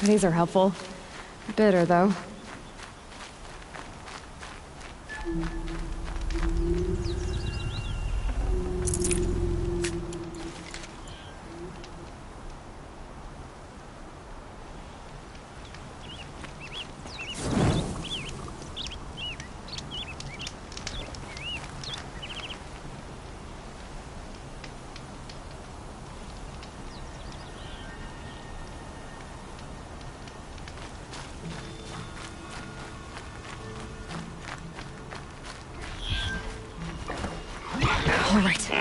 These are helpful. Bitter, though. All right.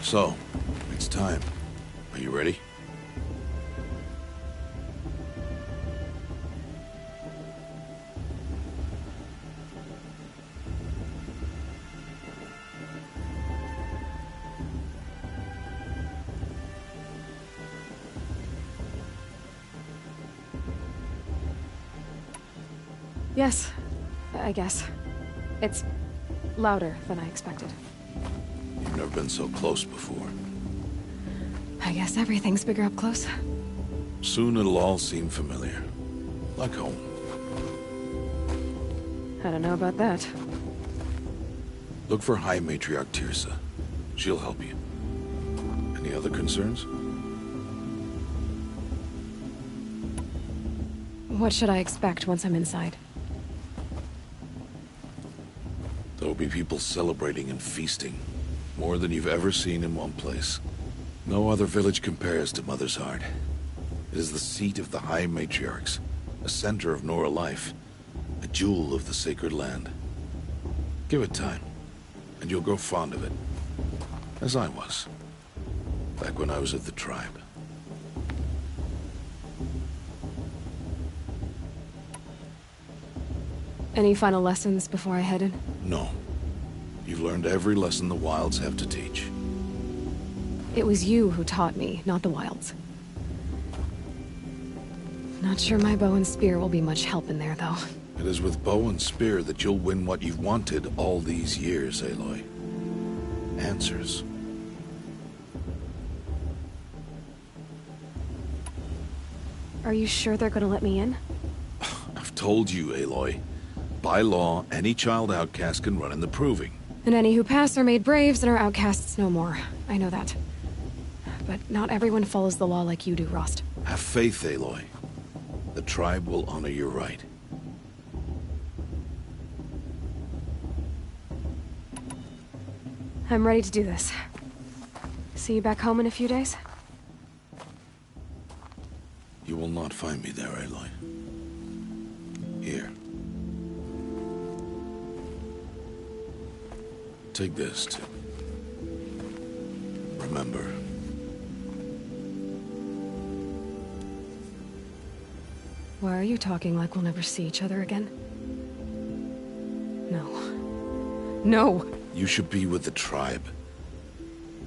So, it's time. Are you ready? Yes, I guess. It's louder than I expected. You've never been so close before. I guess everything's bigger up close. Soon it'll all seem familiar. Like home. I don't know about that. Look for High Matriarch Tirsa. She'll help you. Any other concerns? What should I expect once I'm inside? There'll be people celebrating and feasting. More than you've ever seen in one place. No other village compares to Mother's Heart. It is the seat of the High Matriarchs, a center of Nora life, a jewel of the sacred land. Give it time, and you'll grow fond of it. As I was, back when I was of the tribe. Any final lessons before I head in? No. You've learned every lesson the wilds have to teach. It was you who taught me, not the wilds. Not sure my bow and spear will be much help in there, though. It is with bow and spear that you'll win what you've wanted all these years, Aloy. Answers. Are you sure they're gonna let me in? I've told you, Aloy. By law, any child outcast can run in the proving. And any who pass are made braves and are outcasts no more. I know that. But not everyone follows the law like you do, Rost. Have faith, Aloy. The tribe will honor your right. I'm ready to do this. See you back home in a few days? You will not find me there, Aloy. Here. Take this, to remember. Why are you talking like we'll never see each other again? No. No! You should be with the tribe.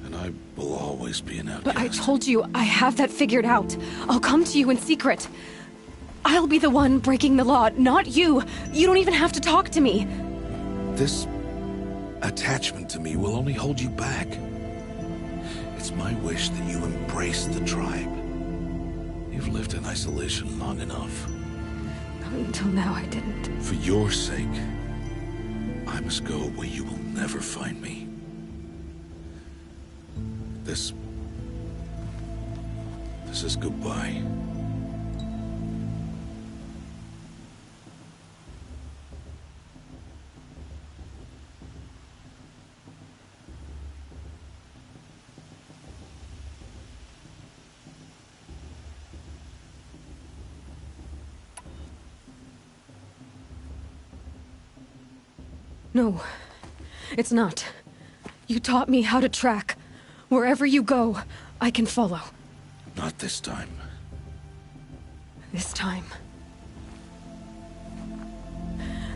And I will always be an outcast. But I told you, I have that figured out. I'll come to you in secret. I'll be the one breaking the law, not you. You don't even have to talk to me. This attachment to me will only hold you back. It's my wish that you embrace the tribe. You've lived in isolation long enough. Until now, I didn't. For your sake, I must go where you will never find me. This is goodbye. No, it's not. You taught me how to track. Wherever you go, I can follow. Not this time. This time.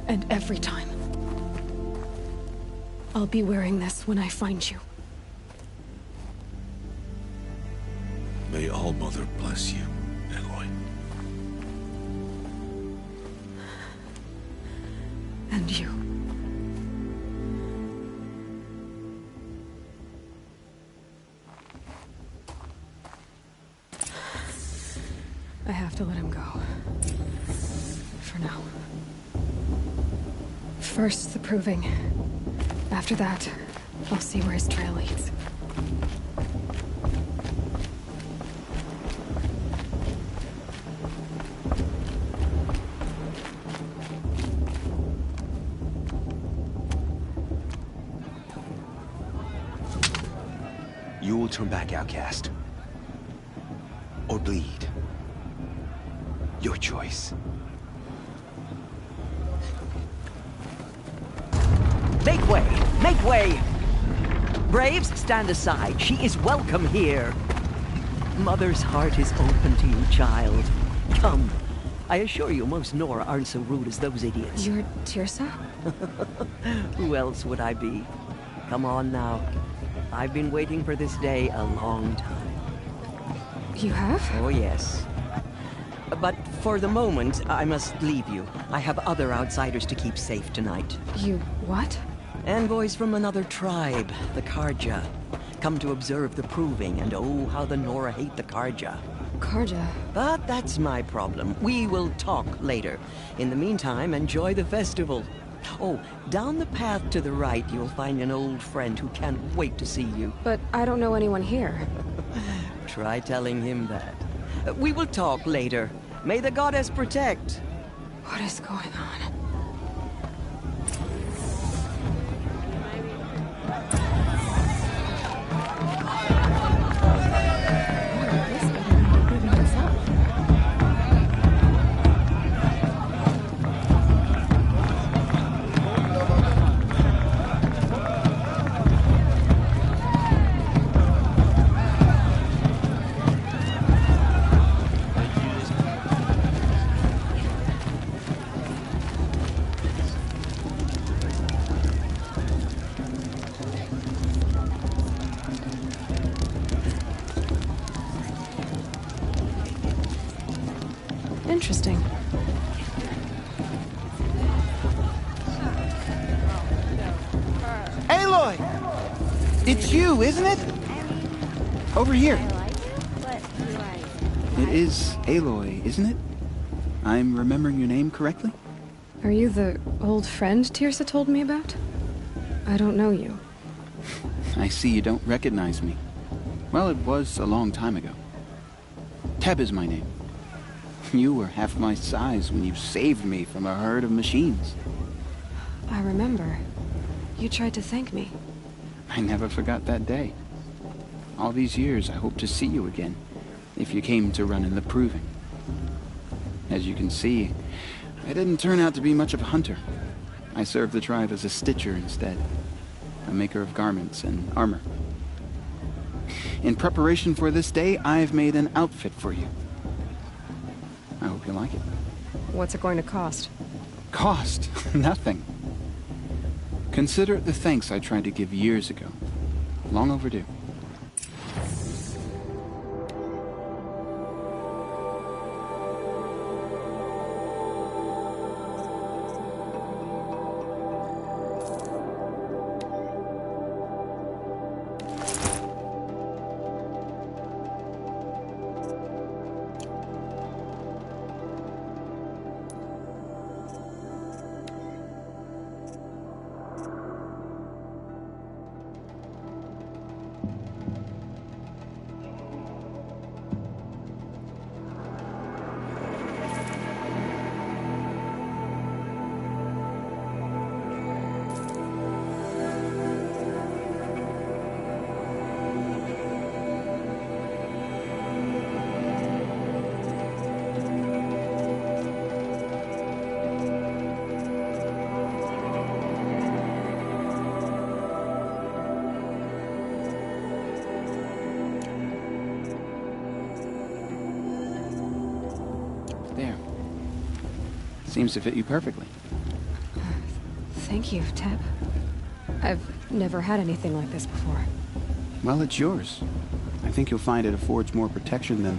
And every time. I'll be wearing this when I find you. May All-Mother bless you, Aloy. And you. I have to let him go. For now. First, the proving. After that, I'll see where his trail leads. You will turn back, outcast. Or bleed. Your choice. Make way! Make way! Braves, stand aside. She is welcome here. Mother's heart is open to you, child. Come. I assure you, most Nora aren't so rude as those idiots. You're Tirsa? Who else would I be? Come on now. I've been waiting for this day a long time. You have? Oh, yes. But for the moment, I must leave you. I have other outsiders to keep safe tonight. You what? Envoys from another tribe, the Karja. Come to observe the proving, and oh, how the Nora hate the Karja. Karja? But that's my problem. We will talk later. In the meantime, enjoy the festival. Oh, down the path to the right, you'll find an old friend who can't wait to see you. But I don't know anyone here. Try telling him that. We will talk later. May the goddess protect. What is going on? It's you, isn't it? Over here. It is Aloy, isn't it? I'm remembering your name correctly? Are you the old friend Tirsa told me about? I don't know you. I see you don't recognize me. Well, it was a long time ago. Teb is my name. You were half my size when you saved me from a herd of machines. I remember. You tried to thank me. I never forgot that day. All these years, I hope to see you again, if you came to run in the Proving. As you can see, I didn't turn out to be much of a hunter. I served the tribe as a stitcher instead, a maker of garments and armor. In preparation for this day, I've made an outfit for you. I hope you like it. What's it going to cost? Cost? Nothing. Consider it the thanks I tried to give years ago. Long overdue. There. Seems to fit you perfectly. Thank you, Teb. I've never had anything like this before. Well, it's yours. I think you'll find it affords more protection than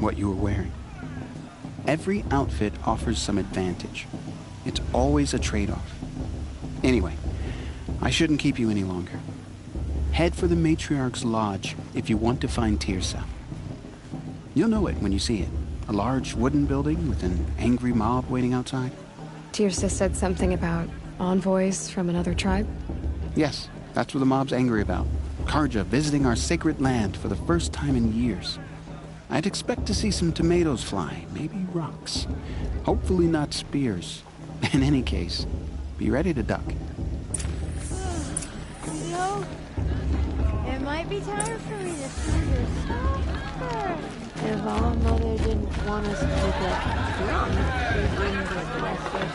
what you were wearing. Every outfit offers some advantage. It's always a trade-off. Anyway, I shouldn't keep you any longer. Head for the Matriarch's Lodge if you want to find Tirsa. You'll know it when you see it. A large wooden building with an angry mob waiting outside. Tirsa said something about envoys from another tribe? Yes, that's what the mob's angry about. Karja visiting our sacred land for the first time in years. I'd expect to see some tomatoes fly, maybe rocks. Hopefully not spears. In any case, be ready to duck. You know, it might be time for me to see your soccer. If our mother didn't want us to get drunk, she wouldn't have left us.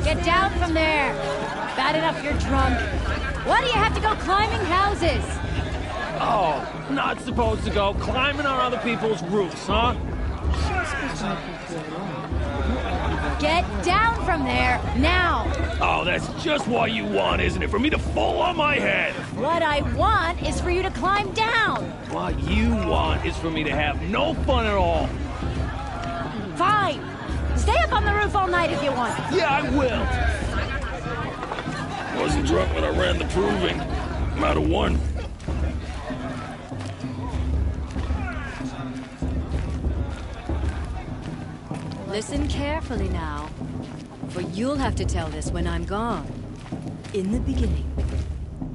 Get down from there! Bad enough you're drunk. Why do you have to go climbing houses? Oh, not supposed to go climbing on other people's roofs, huh? Get down from there, now! Oh, that's just what you want, isn't it? For me to fall on my head! What I want is for you to climb down! What you want is for me to have no fun at all. Fine! Stay up on the roof all night if you want. Yeah, I will! wasn't drunk when I ran the proving. I'm out of one. Listen carefully now, for you'll have to tell this when I'm gone. In the beginning,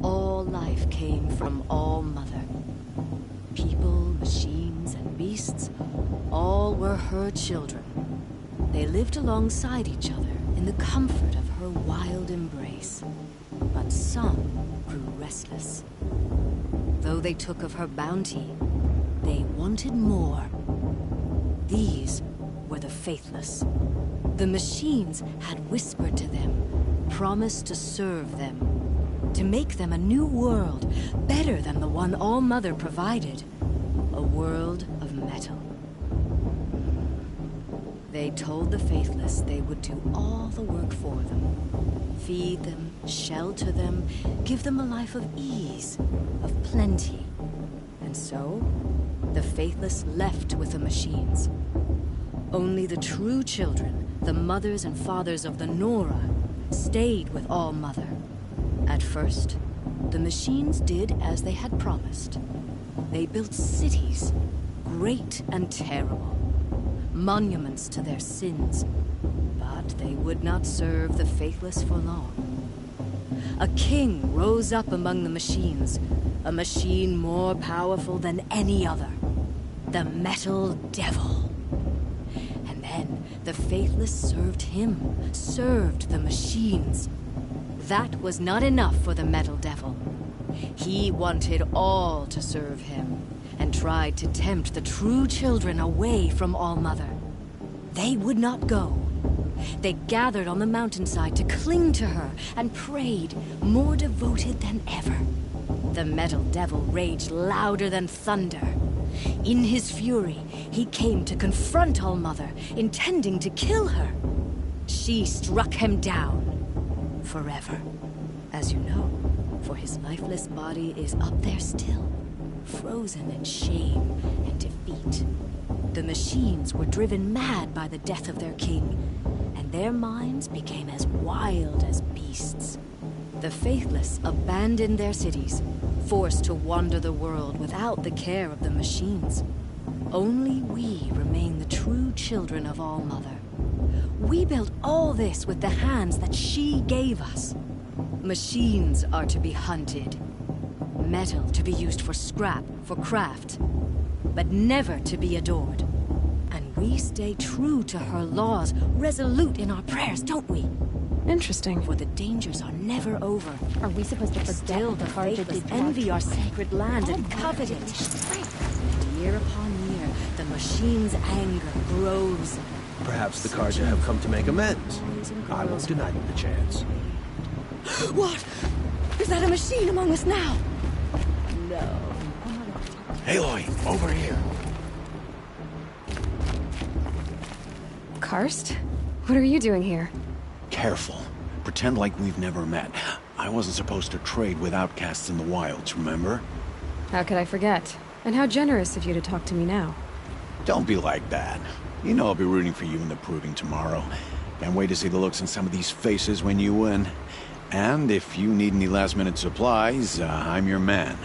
all life came from All Mother. People, machines, and beasts, all were her children. They lived alongside each other in the comfort of her wild embrace. But some grew restless. Though they took of her bounty, they wanted more. These were the faithless. The machines had whispered to them, promised to serve them, to make them a new world, better than the one All Mother provided. A world of metal. They told the faithless they would do all the work for them. Feed them, shelter them, give them a life of ease, of plenty. And so, the faithless left with the machines. Only the true children, the mothers and fathers of the Nora, stayed with All Mother. At first, the machines did as they had promised. They built cities, great and terrible, monuments to their sins, but they would not serve the faithless for long. A king rose up among the machines, a machine more powerful than any other, the Metal Devil. Then the faithless served him, served the machines. That was not enough for the Metal Devil. He wanted all to serve him, and tried to tempt the true children away from All Mother. They would not go. They gathered on the mountainside to cling to her, and prayed, more devoted than ever. The Metal Devil raged louder than thunder. In his fury, he came to confront All Mother, intending to kill her. She struck him down. Forever. As you know, for his lifeless body is up there still, frozen in shame and defeat. The machines were driven mad by the death of their king, and their minds became as wild as beasts. The faithless abandoned their cities, forced to wander the world without the care of the machines. Only we remain the true children of All Mother. We built all this with the hands that she gave us. Machines are to be hunted. Metal to be used for scrap, for craft. But never to be adored. And we stay true to her laws, resolute in our prayers, don't we? Interesting. For the dangers are never over. Are we supposed to forget Still, the faithless envy our sacred land and covet it. And year upon year, the machine's anger grows. Perhaps the Karja have come to make amends. I won't deny them the chance. What? Is that a machine among us now? No. Aloy, over here. Karst? What are you doing here? Careful. Pretend like we've never met. I wasn't supposed to trade with outcasts in the wilds, remember? How could I forget? And how generous of you to talk to me now. Don't be like that. You know I'll be rooting for you in the proving tomorrow. Can't wait to see the looks on some of these faces when you win. And if you need any last-minute supplies, I'm your man.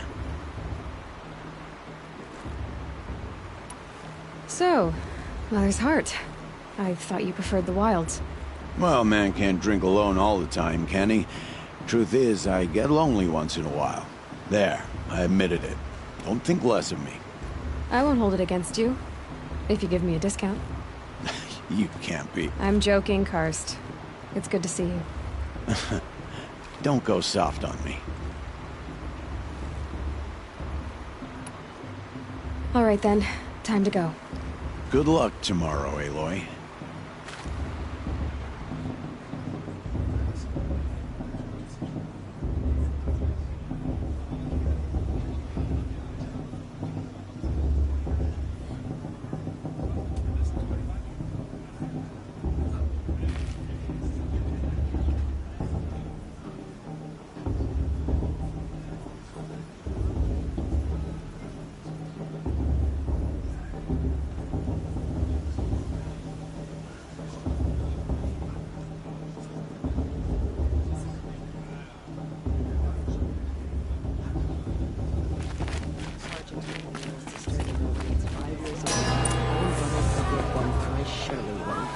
So, Mother's Heart. I thought you preferred the wilds. Well, man can't drink alone all the time, can he? Truth is, I get lonely once in a while. There, I admitted it. Don't think less of me. I won't hold it against you. If you give me a discount. You can't be. I'm joking, Karst. It's good to see you. Don't go soft on me. All right then, time to go. Good luck tomorrow, Aloy.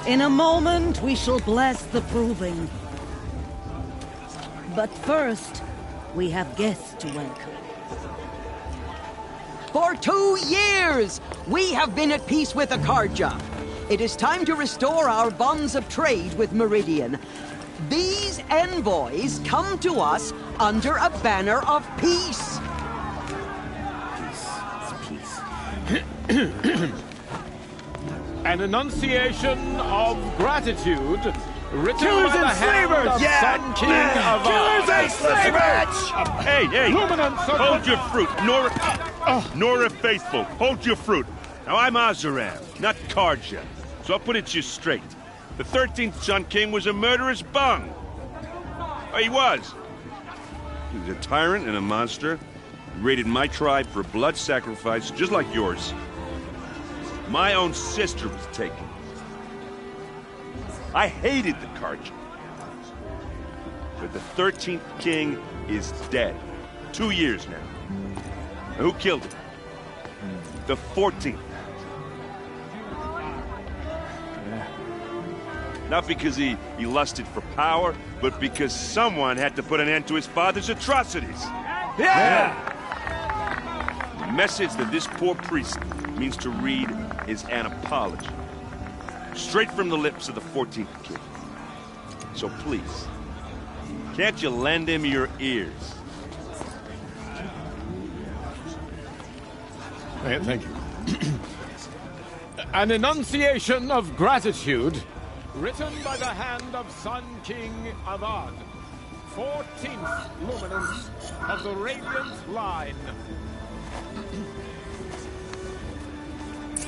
In a moment, we shall bless the proving. But first, we have guests to welcome. For 2 years, we have been at peace with Akarja. It is time to restore our bonds of trade with Meridian. These envoys come to us under a banner of peace. An enunciation of gratitude written Killers by the and hand slavers! of Yeah! Sun King of Killers and slavers! Hey! Luminance of Hold your fruit, Nora Faithful. Hold your fruit. Now I'm Azaram, not Karja, so I'll put it to you straight. The 13th Sun King was a murderous bung. Oh, he was. He was a tyrant and a monster. He raided my tribe for blood sacrifice, just like yours. My own sister was taken. I hated the Karja. But the 13th king is dead. 2 years now. And who killed him? The 14th. Not because he lusted for power, but because someone had to put an end to his father's atrocities. Yeah! The message that this poor priest means to read is an apology. Straight from the lips of the 14th king. So please, can't you lend him your ears? Thank you. An enunciation of gratitude written by the hand of Sun King Avad, 14th luminance of the Radiant Line.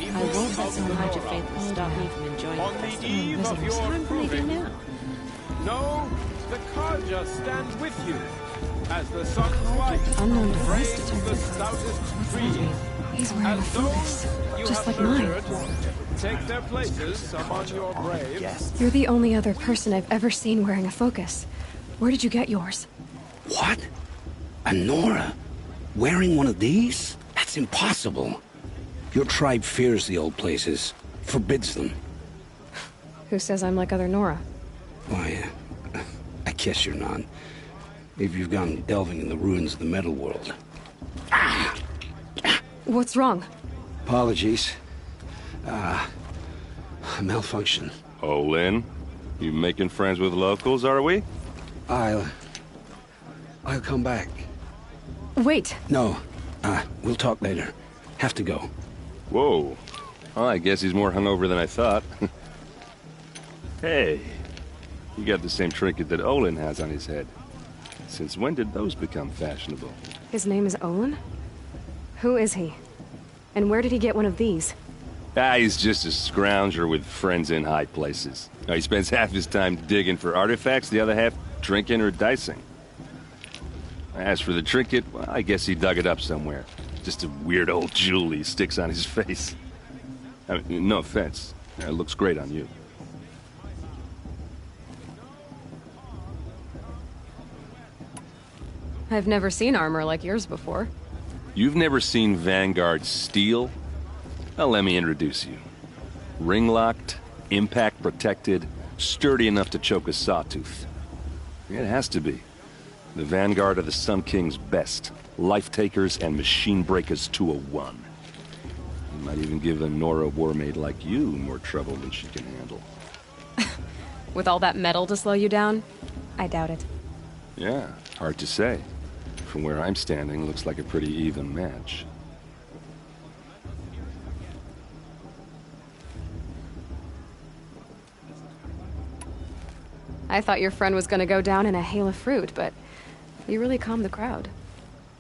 I won't let so much of faith stop me from enjoying On the the festival. eve of your I'm believing proving, now. know the Karja stands with you as the sun's light Unknown device frames detected. the stoutest tree. He's wearing a As focus, those you just have like mine. nurtured take their places among your braves. You're the only other person I've ever seen wearing a focus. Where did you get yours? What? A Nora? Wearing one of these? That's impossible. Your tribe fears the old places, forbids them. Who says I'm like other Nora? Why, I guess you're not. Maybe you've gone delving in the ruins of the metal world. What's wrong? Apologies. A malfunction. Oh, Lynn, you making friends with locals, are we? I'll come back. Wait. No, we'll talk later. Have to go. Whoa. Well, I guess he's more hungover than I thought. Hey, you got the same trinket that Olin has on his head. Since when did those become fashionable? His name is Olin? Who is he? And where did he get one of these? He's just a scrounger with friends in high places. He spends half his time digging for artifacts, the other half drinking or dicing. As for the trinket, well, I guess he dug it up somewhere. Just a weird old jewel he sticks on his face. I mean, no offense. It looks great on you. I've never seen armor like yours before. You've never seen Vanguard steel? Well, let me introduce you. Ring-locked, impact-protected, sturdy enough to choke a sawtooth. It has to be. The Vanguard are the Sun King's best. Life-takers and machine-breakers to a one. You might even give a Nora warmaid like you more trouble than she can handle. With all that metal to slow you down? I doubt it. Yeah, hard to say. From where I'm standing, looks like a pretty even match. I thought your friend was gonna go down in a hail of fruit, but you really calmed the crowd.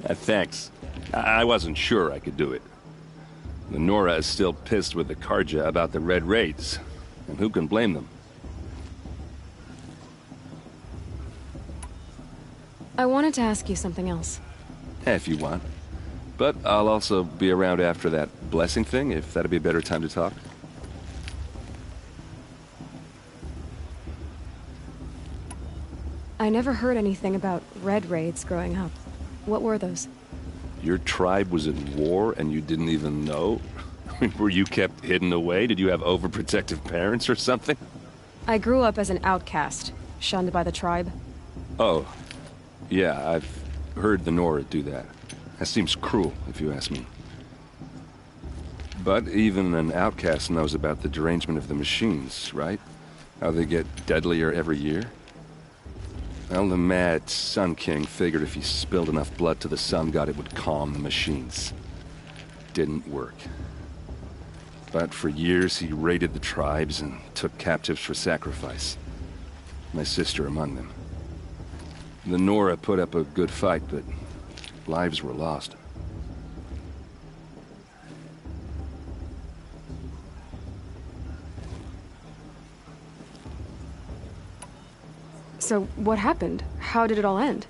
Thanks. I wasn't sure I could do it. The Nora is still pissed with the Karja about the Red Raids, and who can blame them? I wanted to ask you something else. If you want. But I'll also be around after that blessing thing, if that'd be a better time to talk. I never heard anything about Red Raids growing up. What were those? Your tribe was at war and you didn't even know? Were you kept hidden away? Did you have overprotective parents or something? I grew up as an outcast, shunned by the tribe. Oh, yeah, I've heard the Nora do that. That seems cruel, if you ask me. But even an outcast knows about the derangement of the machines, right? How they get deadlier every year? Well, the mad Sun King figured if he spilled enough blood to the Sun God, it would calm the machines. Didn't work. But for years, he raided the tribes and took captives for sacrifice. My sister among them. The Nora put up a good fight, but lives were lost. So, what happened? How did it all end?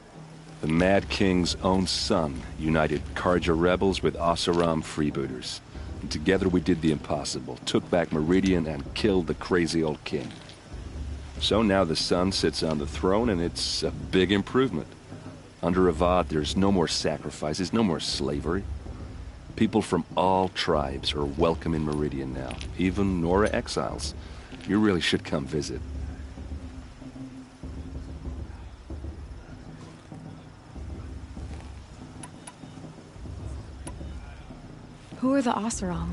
The Mad King's own son united Karja rebels with Oseram freebooters. And together we did the impossible, took back Meridian and killed the crazy old king. So now the son sits on the throne and it's a big improvement. Under Avad, there's no more sacrifices, no more slavery. People from all tribes are welcome in Meridian now, even Nora exiles. You really should come visit. Who are the Oseram?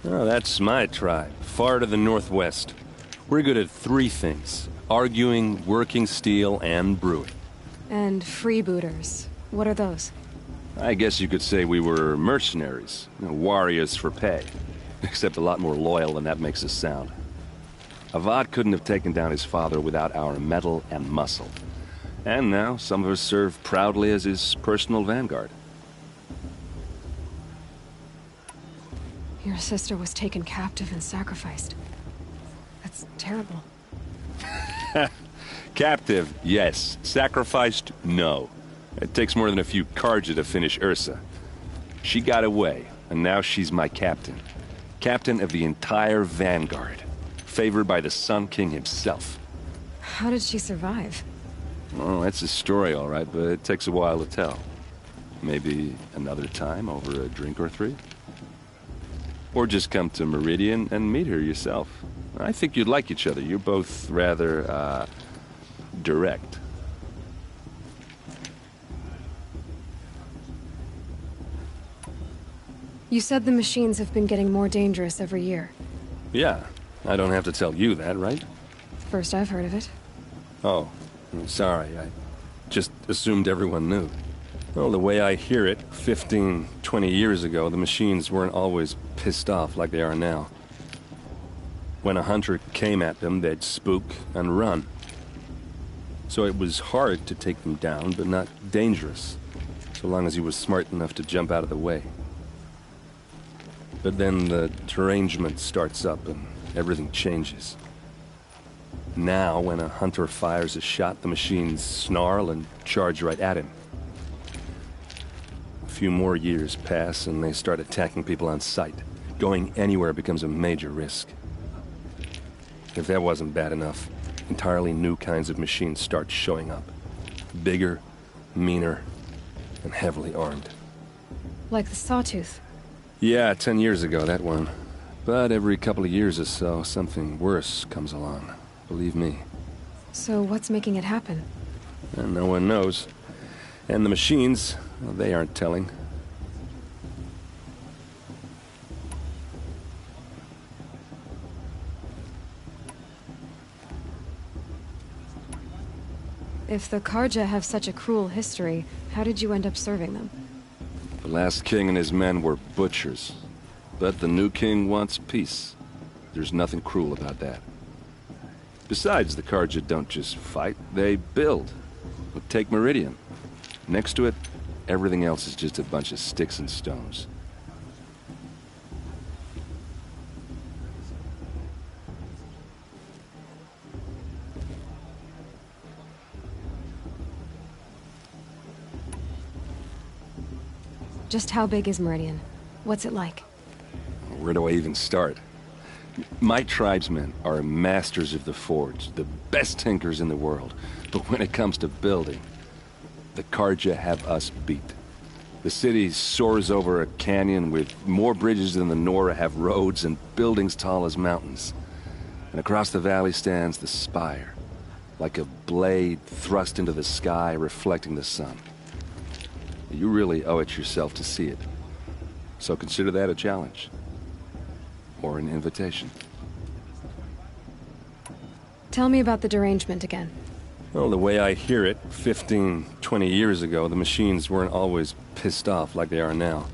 Oh, that's my tribe, far to the northwest. We're good at three things: arguing, working steel, and brewing. And freebooters. What are those? I guess you could say we were mercenaries, warriors for pay. Except a lot more loyal than that makes us sound. Avad couldn't have taken down his father without our metal and muscle. And now some of us serve proudly as his personal vanguard. Your sister was taken captive and sacrificed. That's terrible. Captive, yes. Sacrificed, no. It takes more than a few Karja to finish Ursa. She got away, and now she's my captain. Captain of the entire Vanguard. Favored by the Sun King himself. How did she survive? Oh, that's a story, all right, but it takes a while to tell. Maybe another time over a drink or three? Or just come to Meridian and meet her yourself. I think you'd like each other. You're both rather, direct. You said the machines have been getting more dangerous every year. Yeah, I don't have to tell you that, right? First I've heard of it. Oh, I'm sorry. I just assumed everyone knew. Well, the way I hear it, 15, 20 years ago, the machines weren't always pissed off like they are now. When a hunter came at them, they'd spook and run. So it was hard to take them down, but not dangerous, so long as he was smart enough to jump out of the way. But then the derangement starts up and everything changes. Now, when a hunter fires a shot, the machines snarl and charge right at him. A few more years pass and they start attacking people on sight. Going anywhere becomes a major risk. If that wasn't bad enough, entirely new kinds of machines start showing up. Bigger, meaner, and heavily armed. Like the Sawtooth. Yeah, 10 years ago, that one. But every couple of years or so, something worse comes along. Believe me. So what's making it happen? And no one knows. And the machines, well, they aren't telling. If the Karja have such a cruel history, how did you end up serving them? The last king and his men were butchers. But the new king wants peace. There's nothing cruel about that. Besides, the Karja don't just fight, they build. Take Meridian. Next to it, everything else is just a bunch of sticks and stones. Just how big is Meridian? What's it like? Where do I even start? My tribesmen are masters of the forge, the best tinkers in the world. But when it comes to building, the Karja have us beat. The city soars over a canyon with more bridges than the Nora have roads and buildings tall as mountains. And across the valley stands the spire, like a blade thrust into the sky, reflecting the sun. You really owe it yourself to see it. So consider that a challenge. Or an invitation. Tell me about the derangement again. Well, the way I hear it, 15, 20 years ago, the machines weren't always pissed off like they are now.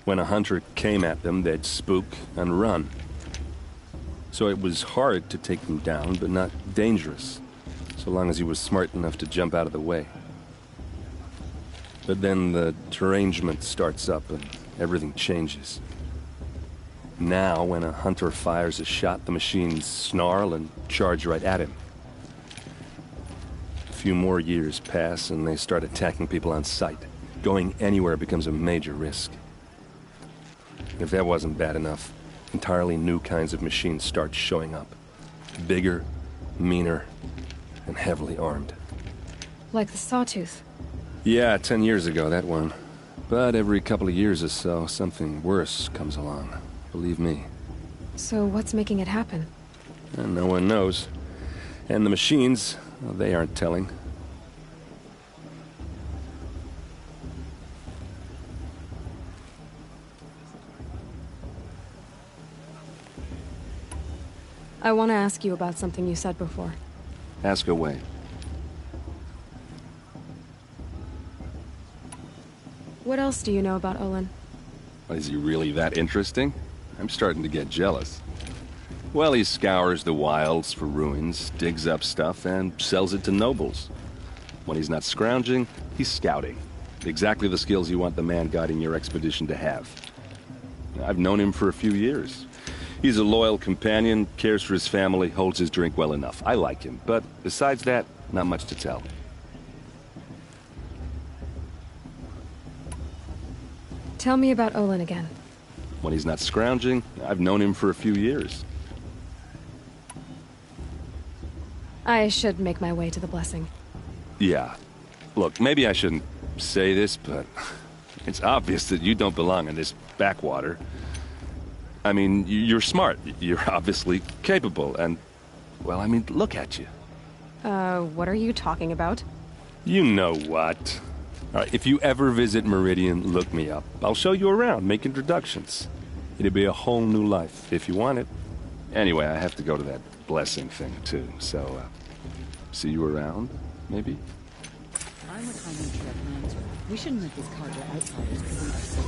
When a hunter came at them, they'd spook and run. So it was hard to take them down, but not dangerous, so long as he was smart enough to jump out of the way. But then the derangement starts up and everything changes. Now, when a hunter fires a shot, the machines snarl and charge right at him. A few more years pass and they start attacking people on sight. Going anywhere becomes a major risk. If that wasn't bad enough, entirely new kinds of machines start showing up. Bigger, meaner, and heavily armed. Like the Sawtooth. Yeah, 10 years ago, that one. But every couple of years or so, something worse comes along. Believe me. So what's making it happen? And no one knows. And the machines, well, they aren't telling. I want to ask you about something you said before. Ask away. What else do you know about Olin? Is he really that interesting? I'm starting to get jealous. Well, he scours the wilds for ruins, digs up stuff, and sells it to nobles. When he's not scrounging, he's scouting. Exactly the skills you want the man guiding your expedition to have. I've known him for a few years. He's a loyal companion, cares for his family, holds his drink well enough. I like him, but besides that, not much to tell. Tell me about Olin again. When he's not scrounging, I've known him for a few years. I should make my way to the blessing. Yeah. Look, maybe I shouldn't say this, but it's obvious that you don't belong in this backwater. I mean, you're smart. You're obviously capable, and, well, I mean, look at you. What are you talking about? You know what. All right, if you ever visit Meridian, look me up. I'll show you around, make introductions. It'll be a whole new life, if you want it. Anyway, I have to go to that blessing thing, too, so, see you around, maybe? I'm a kind of plans. We shouldn't let this cargo outsiders become so.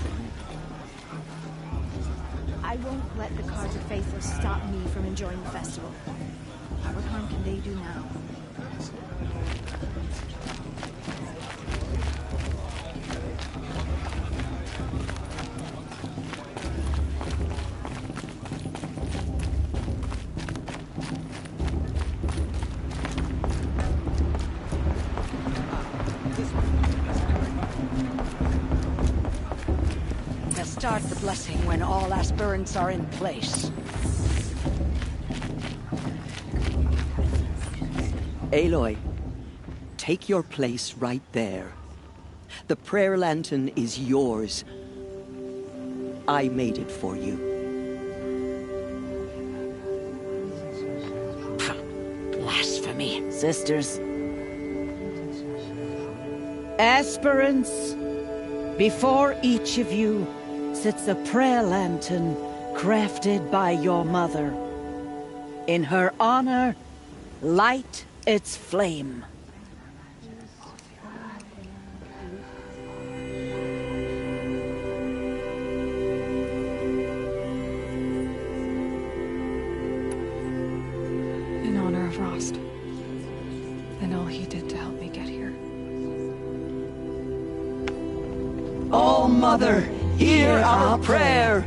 I won't let the Cards of Faithless stop me from enjoying the festival. What harm can they do now? Start the blessing when all aspirants are in place. Aloy, take your place right there. The prayer lantern is yours. I made it for you. Blasphemy, sisters. Aspirants, before each of you sits a prayer lantern crafted by your mother. In her honor, light its flame. In honor of Rost. And all he did to help me get here. Oh, Mother, hear our prayer.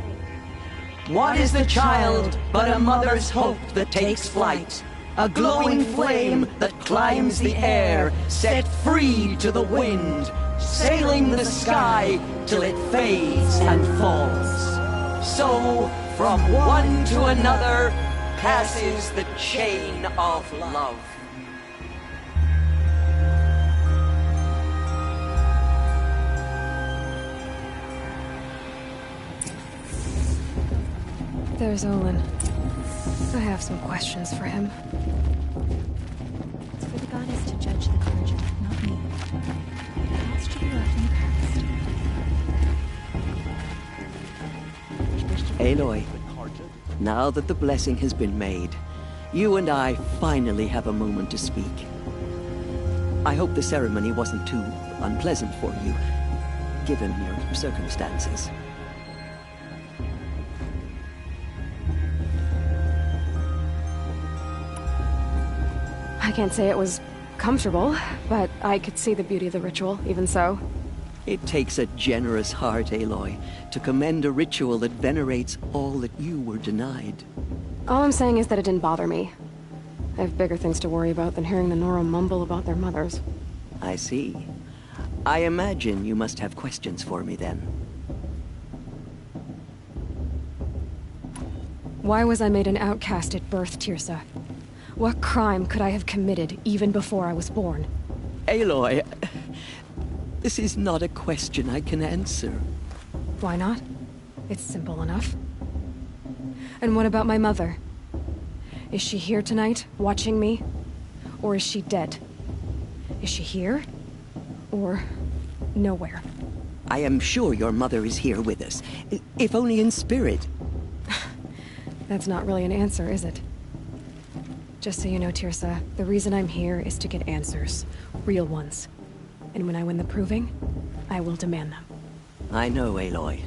What is the child but a mother's hope that takes flight? A glowing flame that climbs the air, set free to the wind, sailing the sky till it fades and falls. So, from one to another, passes the chain of love. There's Olin. I have some questions for him. It's for the goddess to judge the Carja, not me. The past should be left in the past. Aloy, now that the blessing has been made, you and I finally have a moment to speak. I hope the ceremony wasn't too unpleasant for you, given your circumstances. I can't say it was comfortable, but I could see the beauty of the ritual, even so. It takes a generous heart, Aloy, to commend a ritual that venerates all that you were denied. All I'm saying is that it didn't bother me. I have bigger things to worry about than hearing the Nora mumble about their mothers. I see. I imagine you must have questions for me then. Why was I made an outcast at birth, Tirsa? What crime could I have committed even before I was born? Aloy, this is not a question I can answer. Why not? It's simple enough. And what about my mother? Is she here tonight, watching me? Or is she dead? Is she here? Or nowhere? I am sure your mother is here with us, if only in spirit. That's not really an answer, is it? Just so you know, Tirsa, the reason I'm here is to get answers. Real ones. And when I win the proving, I will demand them. I know, Aloy.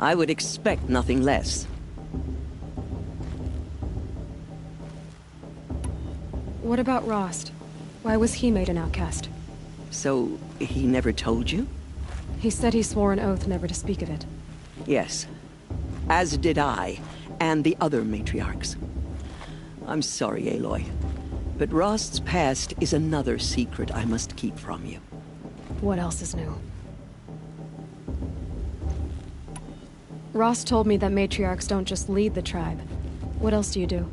I would expect nothing less. What about Rost? Why was he made an outcast? So, he never told you? He said he swore an oath never to speak of it. Yes. As did I, and the other matriarchs. I'm sorry, Aloy, but Rost's past is another secret I must keep from you. What else is new? Rost told me that matriarchs don't just lead the tribe. What else do you do?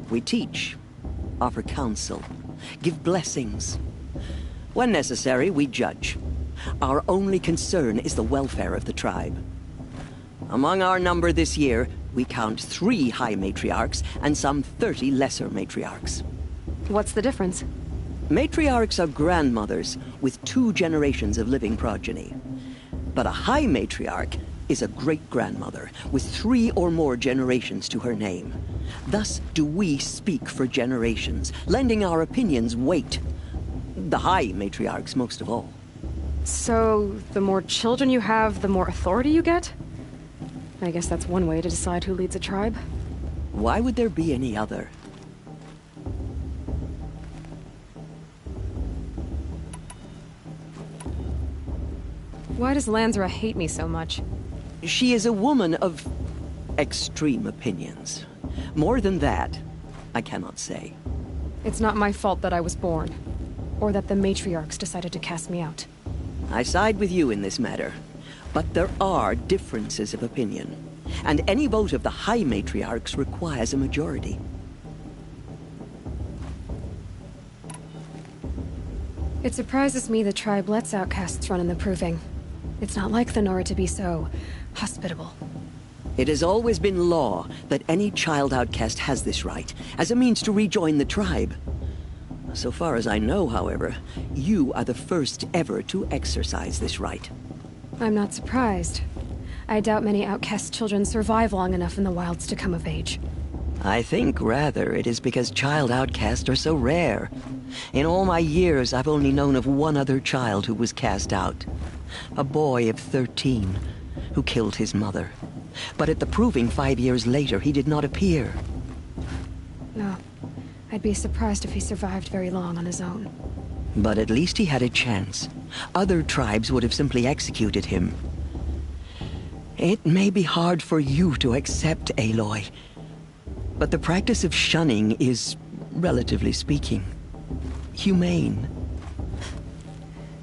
We teach, offer counsel, give blessings. When necessary, we judge. Our only concern is the welfare of the tribe. Among our number this year, we count 3 high matriarchs and some 30 lesser matriarchs. What's the difference? Matriarchs are grandmothers with 2 generations of living progeny. But a high matriarch is a great-grandmother with 3 or more generations to her name. Thus do we speak for generations, lending our opinions weight. The high matriarchs most of all. So, the more children you have, the more authority you get? I guess that's one way to decide who leads a tribe. Why would there be any other? Why does Lansra hate me so much? She is a woman of extreme opinions. More than that, I cannot say. It's not my fault that I was born, or that the matriarchs decided to cast me out. I side with you in this matter, but there are differences of opinion, and any vote of the high matriarchs requires a majority. It surprises me the tribe lets outcasts run in the proving. It's not like the Nora to be so hospitable. It has always been law that any child outcast has this right, as a means to rejoin the tribe. So far as I know, however, you are the first ever to exercise this right. I'm not surprised. I doubt many outcast children survive long enough in the wilds to come of age. I think, rather, it is because child outcasts are so rare. In all my years, I've only known of one other child who was cast out. A boy of 13, who killed his mother. But at the proving 5 years later, he did not appear. No. I'd be surprised if he survived very long on his own. But at least he had a chance. Other tribes would have simply executed him. It may be hard for you to accept, Aloy, but the practice of shunning is, relatively speaking, humane.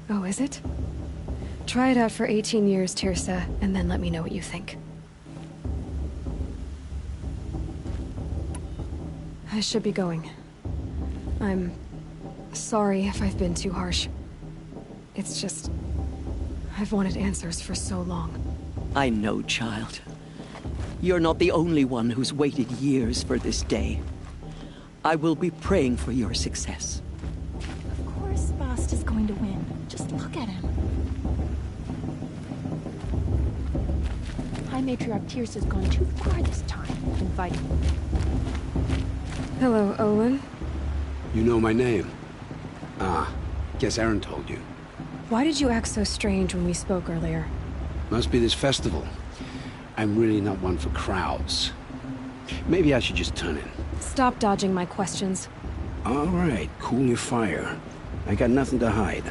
Oh, is it? Try it out for 18 years, Tirsa, and then let me know what you think. I should be going. I'm sorry if I've been too harsh. It's just, I've wanted answers for so long. I know, child. You're not the only one who's waited years for this day. I will be praying for your success. Of course Bast is going to win. Just look at him. High Matriarch Tierce has gone too far this time, inviting me. Hello, Olin. You know my name? Ah, guess Aaron told you. Why did you act so strange when we spoke earlier? Must be this festival. I'm really not one for crowds. Maybe I should just turn in. Stop dodging my questions. All right, cool your fire. I got nothing to hide.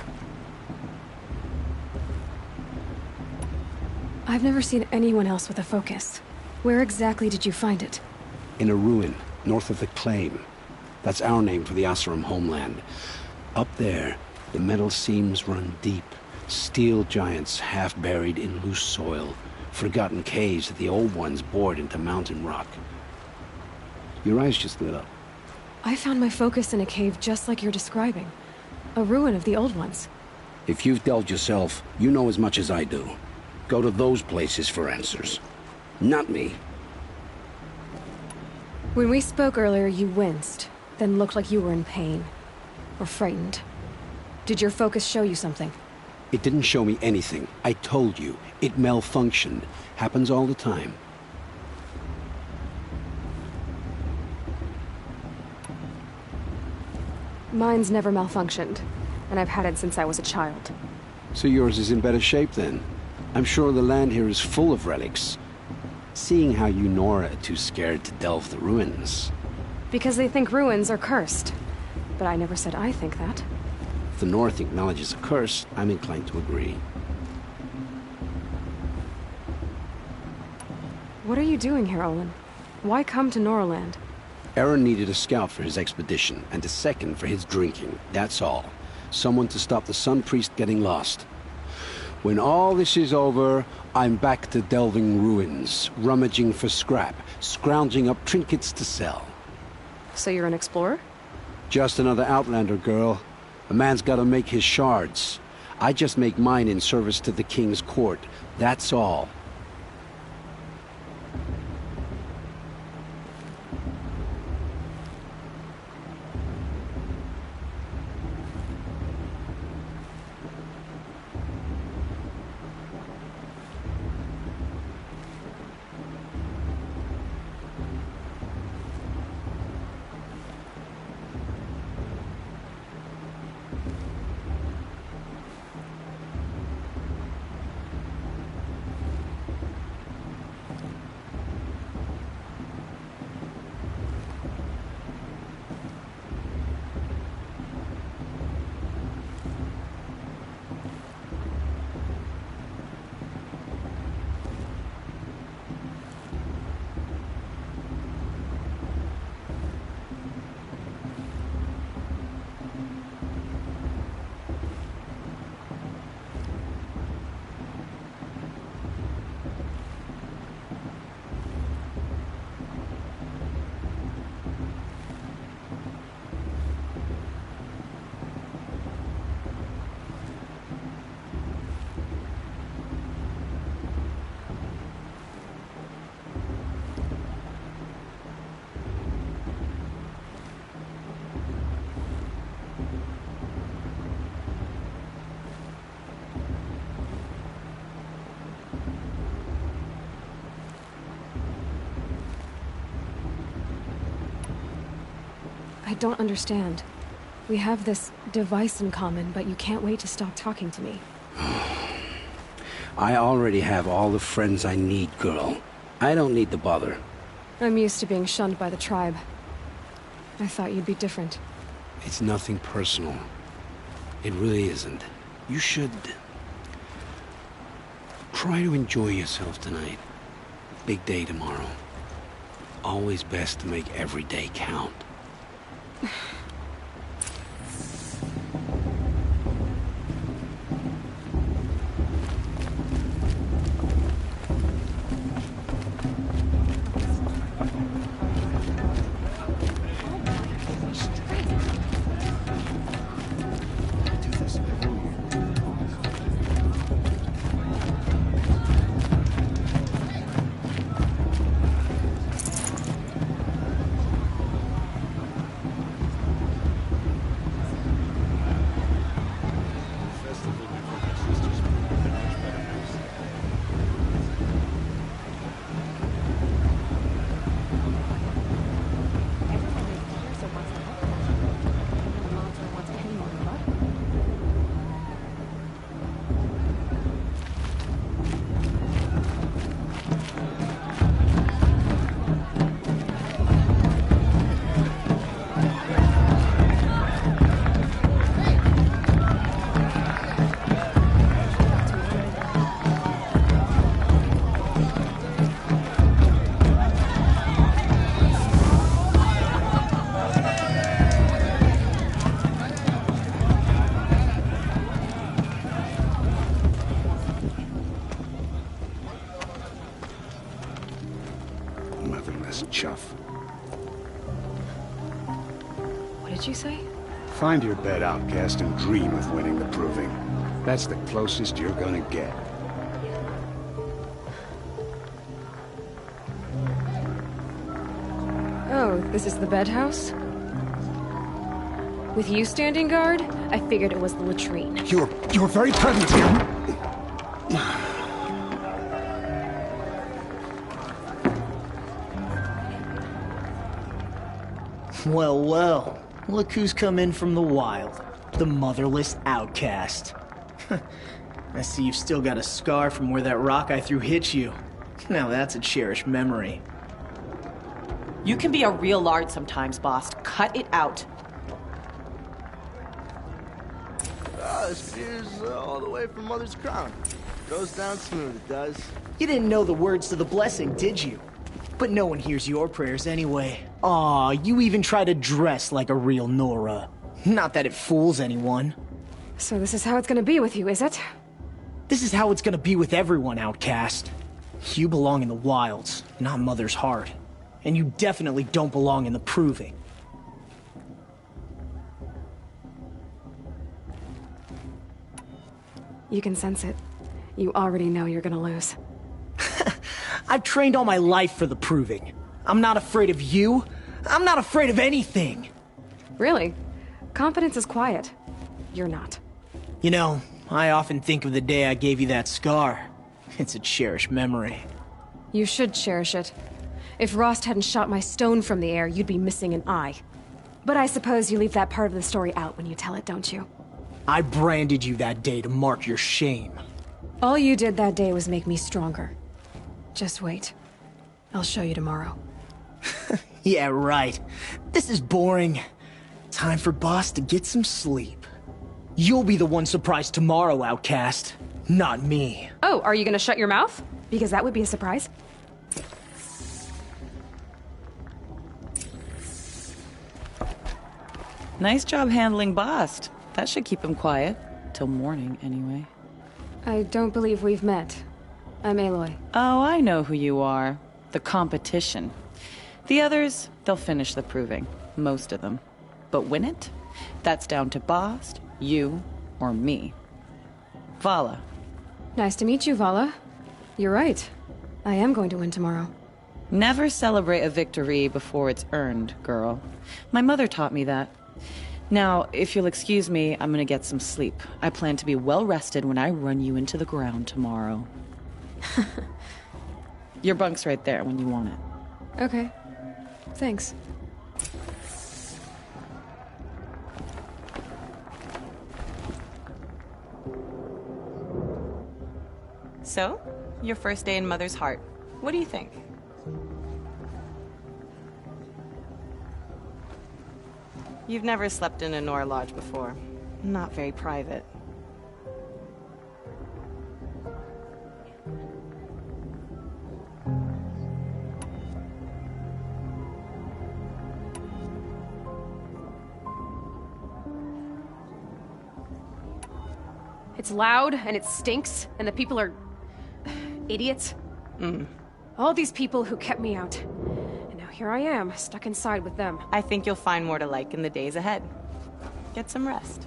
I've never seen anyone else with a focus. Where exactly did you find it? In a ruin, north of the Claim. That's our name for the Asuram homeland. Up there, the metal seams run deep. Steel giants half buried in loose soil. Forgotten caves that the old ones bored into mountain rock. Your eyes just lit up. I found my focus in a cave just like you're describing. A ruin of the old ones. If you've delved yourself, you know as much as I do. Go to those places for answers. Not me. When we spoke earlier, you winced, then looked like you were in pain. Or frightened. Did your focus show you something? It didn't show me anything. I told you. It malfunctioned. Happens all the time. Mine's never malfunctioned, and I've had it since I was a child. So yours is in better shape then. I'm sure the land here is full of relics. Seeing how you Nora are too scared to delve the ruins. Because they think ruins are cursed. But I never said I think that. If the North acknowledges a curse, I'm inclined to agree. What are you doing here, Olin? Why come to Noraland? Aaron needed a scout for his expedition, and a second for his drinking. That's all. Someone to stop the Sun Priest getting lost. When all this is over, I'm back to delving ruins, rummaging for scrap, scrounging up trinkets to sell. So you're an explorer? Just another Outlander, girl. A man's gotta make his shards. I just make mine in service to the King's court. That's all. I don't understand. We have this device in common, but you can't wait to stop talking to me. I already have all the friends I need, girl. I don't need the bother. I'm used to being shunned by the tribe. I thought you'd be different. It's nothing personal. It really isn't. You should... try to enjoy yourself tonight. Big day tomorrow. Always best to make every day count. did you say? Find your bed, outcast, and dream of winning the proving. That's the closest you're gonna get. Oh, this is the bed house? With you standing guard, I figured it was the latrine. You're very present here. Well, well. Look who's come in from the wild. The motherless outcast. I see you've still got a scar from where that rock I threw hit you. Now that's a cherished memory. You can be a real lard sometimes, boss. Cut it out. This beer's all the way from Mother's Crown. Goes down smooth, it does. You didn't know the words to the blessing, did you? But no one hears your prayers anyway. Aw, you even try to dress like a real Nora. Not that it fools anyone. So this is how it's gonna be with you, is it? This is how it's gonna be with everyone, outcast. You belong in the wilds, not Mother's heart. And you definitely don't belong in the proving. You can sense it. You already know you're gonna lose. I've trained all my life for the proving. I'm not afraid of you. I'm not afraid of anything. Really? Confidence is quiet. You're not. You know, I often think of the day I gave you that scar. It's a cherished memory. You should cherish it. If Rost hadn't shot my stone from the air, you'd be missing an eye. But I suppose you leave that part of the story out when you tell it, don't you? I branded you that day to mark your shame. All you did that day was make me stronger. Just wait. I'll show you tomorrow. Yeah, right. This is boring. Time for Boss to get some sleep. You'll be the one surprised tomorrow, outcast. Not me. Oh, are you gonna shut your mouth? Because that would be a surprise. Nice job handling Bast. That should keep him quiet. Till morning, anyway. I don't believe we've met. I'm Aloy. Oh, I know who you are. The competition. The others, they'll finish the proving. Most of them. But win it? That's down to Bast, you, or me. Vala. Nice to meet you, Vala. You're right. I am going to win tomorrow. Never celebrate a victory before it's earned, girl. My mother taught me that. Now, if you'll excuse me, I'm gonna get some sleep. I plan to be well rested when I run you into the ground tomorrow. Your bunk's right there when you want it. Okay. Thanks. So, your first day in Mother's heart. What do you think? You've never slept in a Nora lodge before. Not very private. It's loud, and it stinks, and the people are... idiots. All these people who kept me out. And now here I am, stuck inside with them. I think you'll find more to like in the days ahead. Get some rest.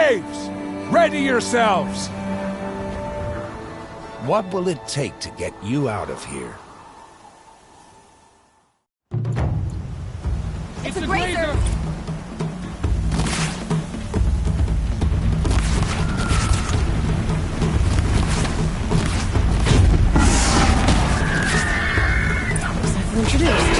Braves! Ready yourselves! What will it take to get you out of here? It's a grazer! Introduced.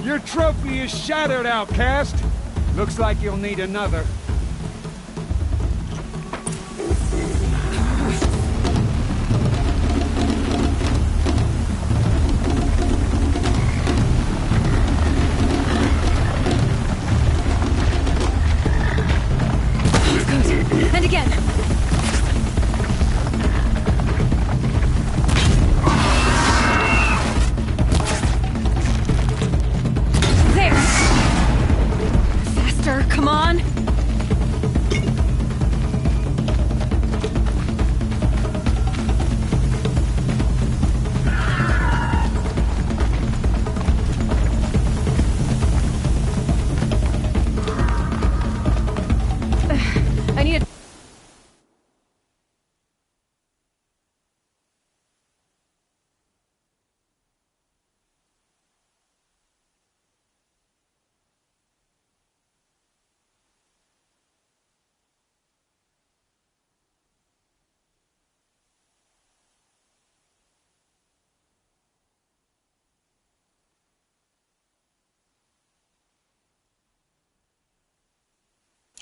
Your trophy is shattered, outcast. Looks like you'll need another. And again. There. Faster, come on. I need a...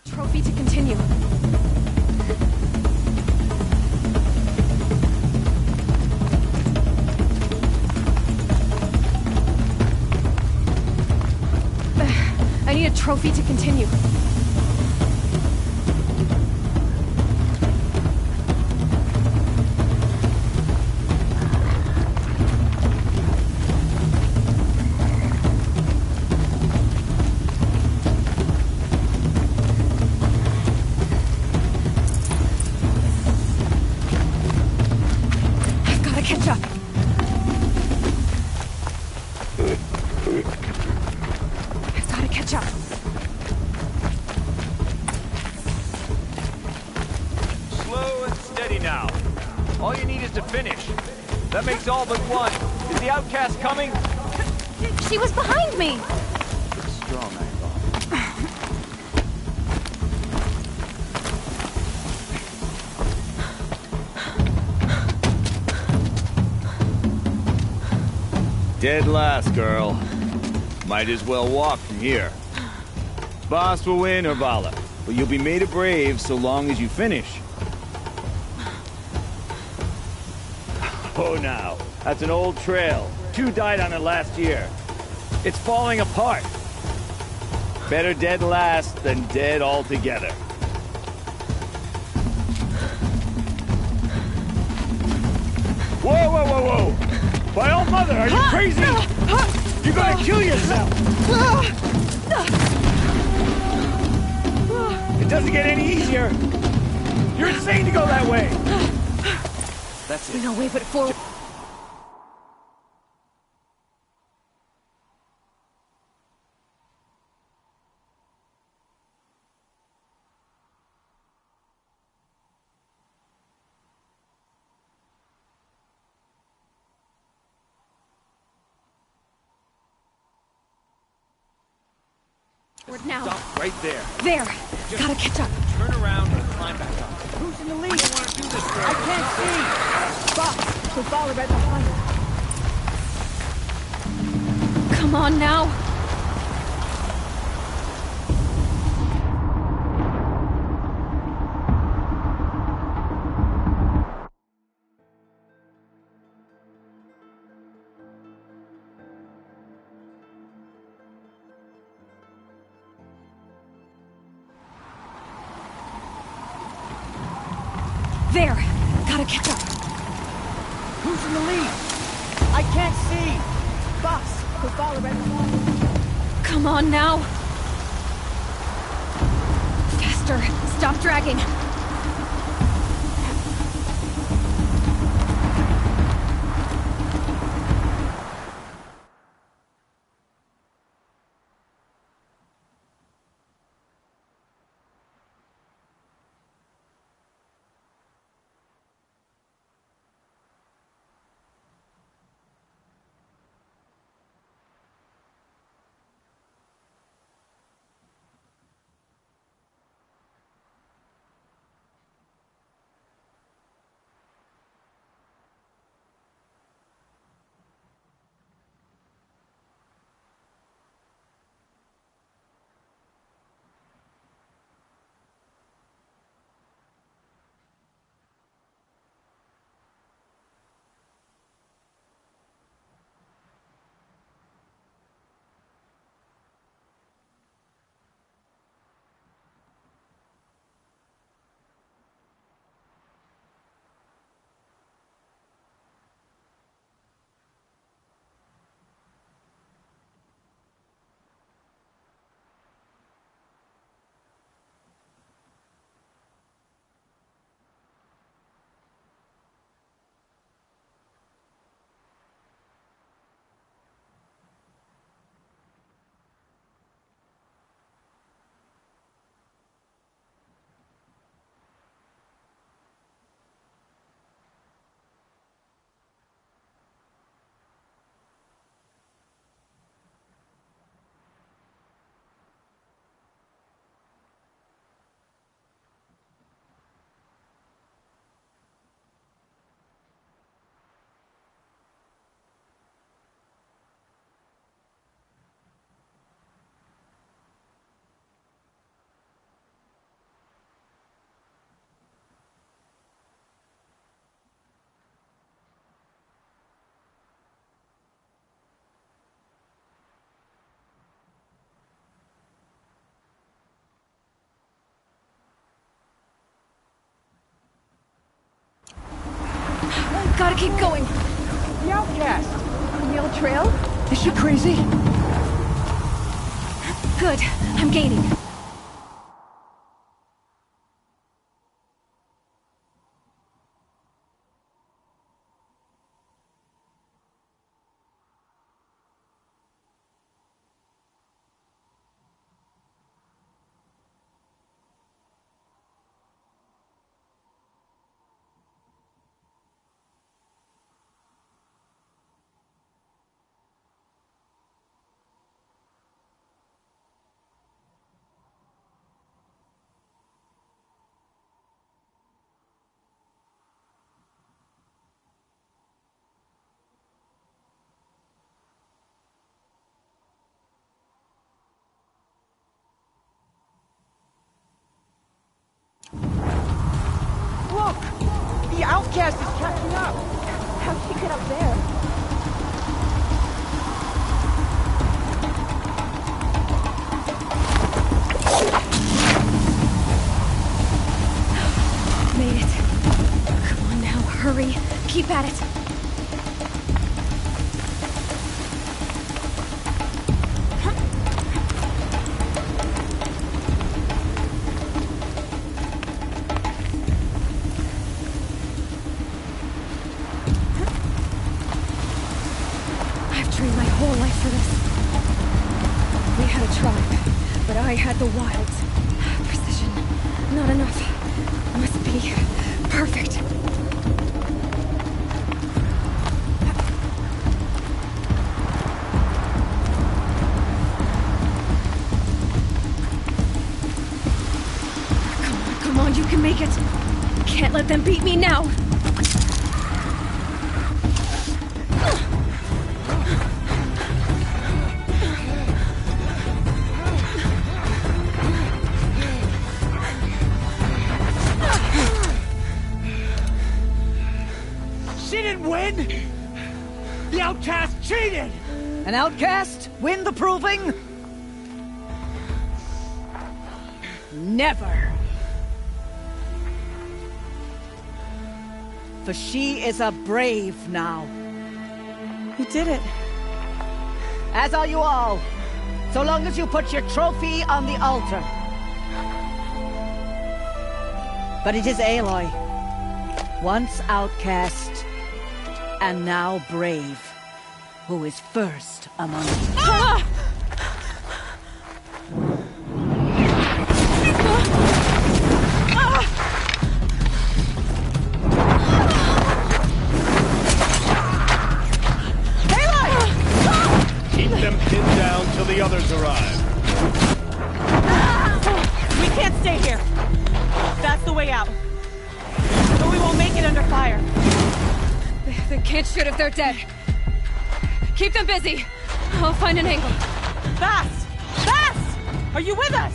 Trophy to continue. I need a trophy to continue. I've got to catch up. I've got to catch up. Slow and steady now. All you need is to finish. That makes all but one. Is the outcast coming? She was behind me! It's strong, I thought. Dead last, girl. Might as well walk from here. Boss will win or Vala, but you'll be made a brave so long as you finish. Oh, now. That's an old trail. 2 died on it last year. It's falling apart. Better dead last than dead altogether. Whoa, whoa, whoa, whoa! By all mother, are you crazy? You're gonna kill yourself! It doesn't get any easier! You're insane to go that way! That's it. No way but forward. Now. Stop right there. There. Gotta catch up. Turn around and climb back up. Who's in the lead? I don't want to do this, girl. I can't see! Boss, so follow right behind. Come on now. There! Gotta catch up. Who's in the lead? I can't see! Boss, we're following. Come on now! Faster! Stop dragging! Gotta keep going! The outcast! On the old trail? Is she crazy? Good. I'm gaining. Look! The outcast is catching up! How'd she get up there? Made it. Come on now, hurry. Keep at it. Trained my whole life for this. We had a tribe, but I had the wilds. Precision, not enough. Must be perfect. Come on, you can make it. Can't let them beat me now. Win? The outcast cheated! An outcast? Win the proving? Never! for she is a brave now. You did it. As are you all, so long as you put your trophy on the altar. But it is Aloy, once outcast, and now brave, who is first among you. Ah! Keep them pinned down till the others arrive. We can't stay here. That's the way out. But we won't make it under fire. They can't shoot if they're dead. Keep them busy. I'll find an angle. Fast! Fast! Are you with us?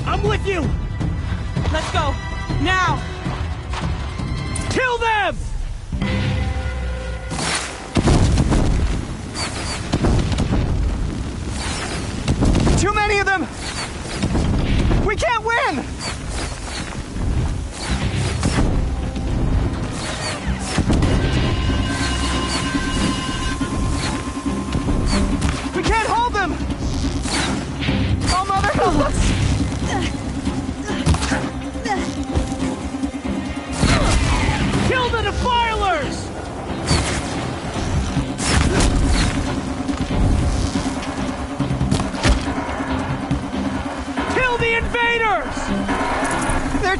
I'm with you! Let's go. Now! Kill them! Too many of them! We can't win! We can't hold them! Oh, Mother, help us! Kill the defilers! Kill the invaders! They're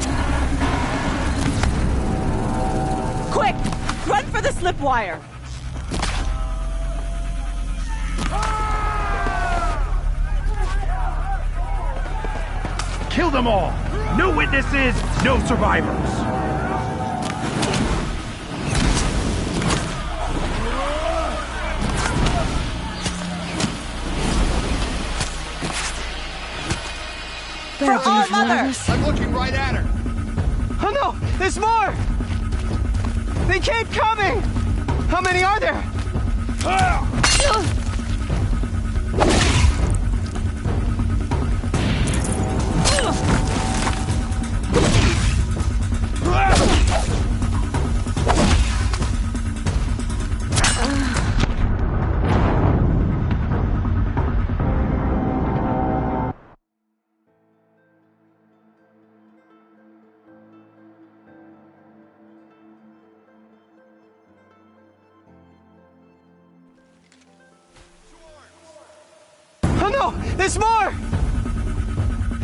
Quick! Run for the slip wire! Kill them all! No witnesses, no survivors! For our mother! I'm looking right at her. Oh no! There's more! They keep coming! How many are there? Oh no! There's more!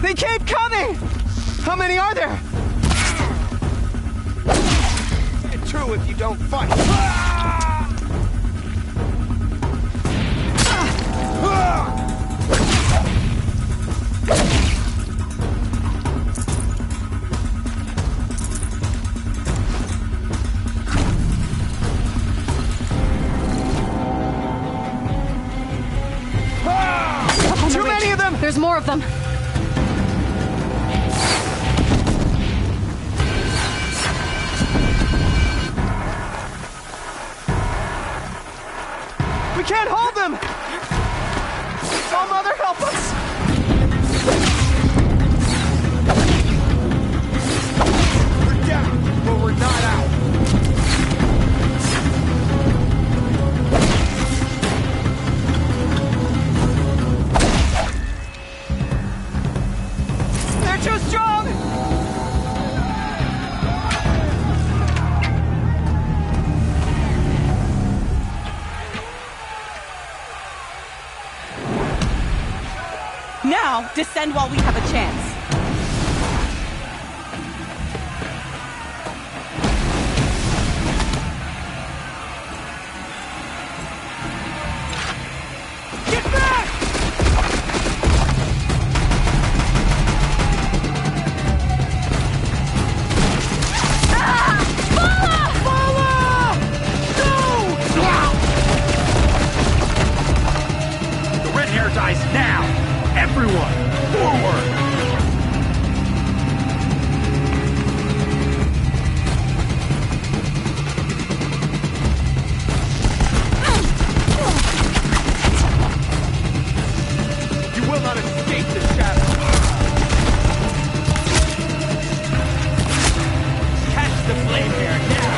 They keep coming! How many are there? It's true if you don't fight. Too many of them! There's more of them. We can't hold them! Oh, Mother, help us! We're down, but we're not out. They're too strong! Now, descend while we have a chance. Get back! The red hair dies now! Everyone, forward! You will not escape the shadow. Catch the flame hair now!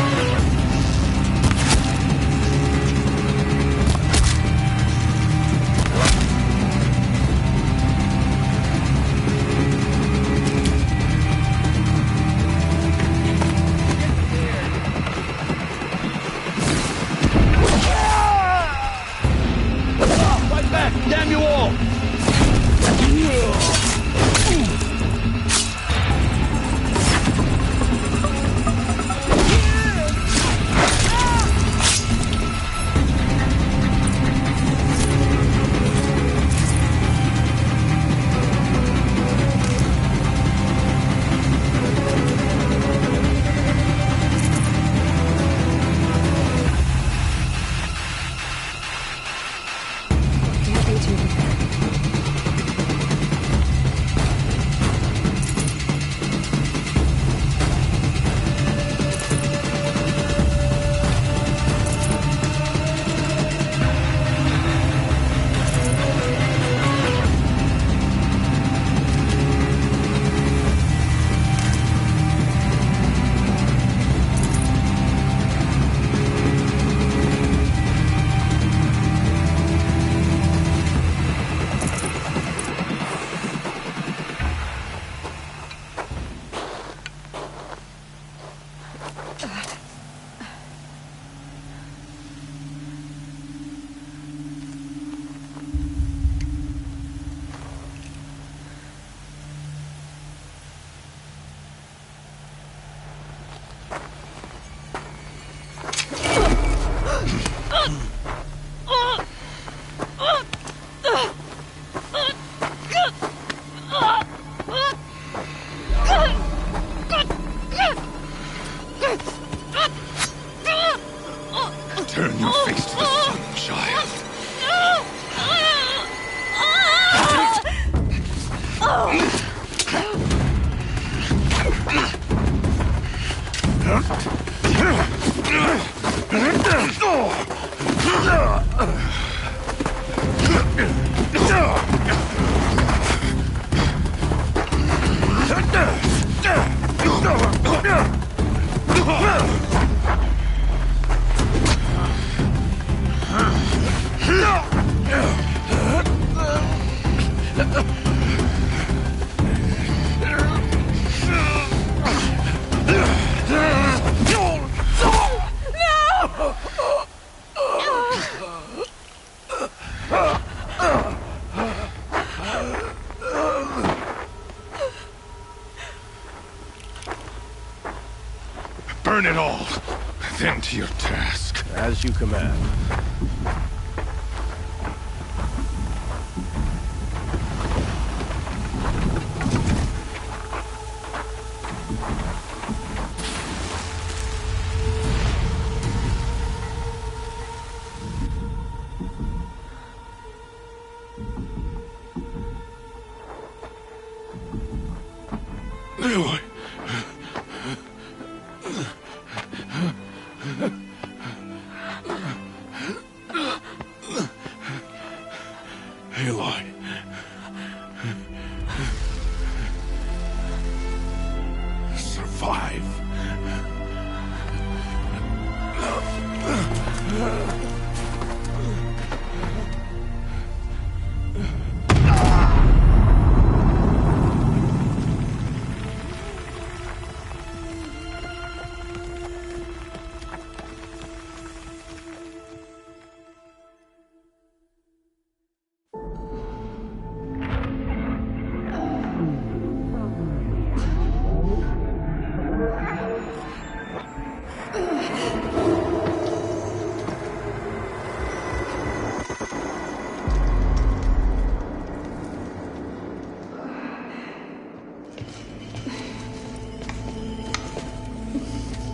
Turn your face to the sun, child. Burn it all, then to your task. As you command. Aloy. Aloy. Survive.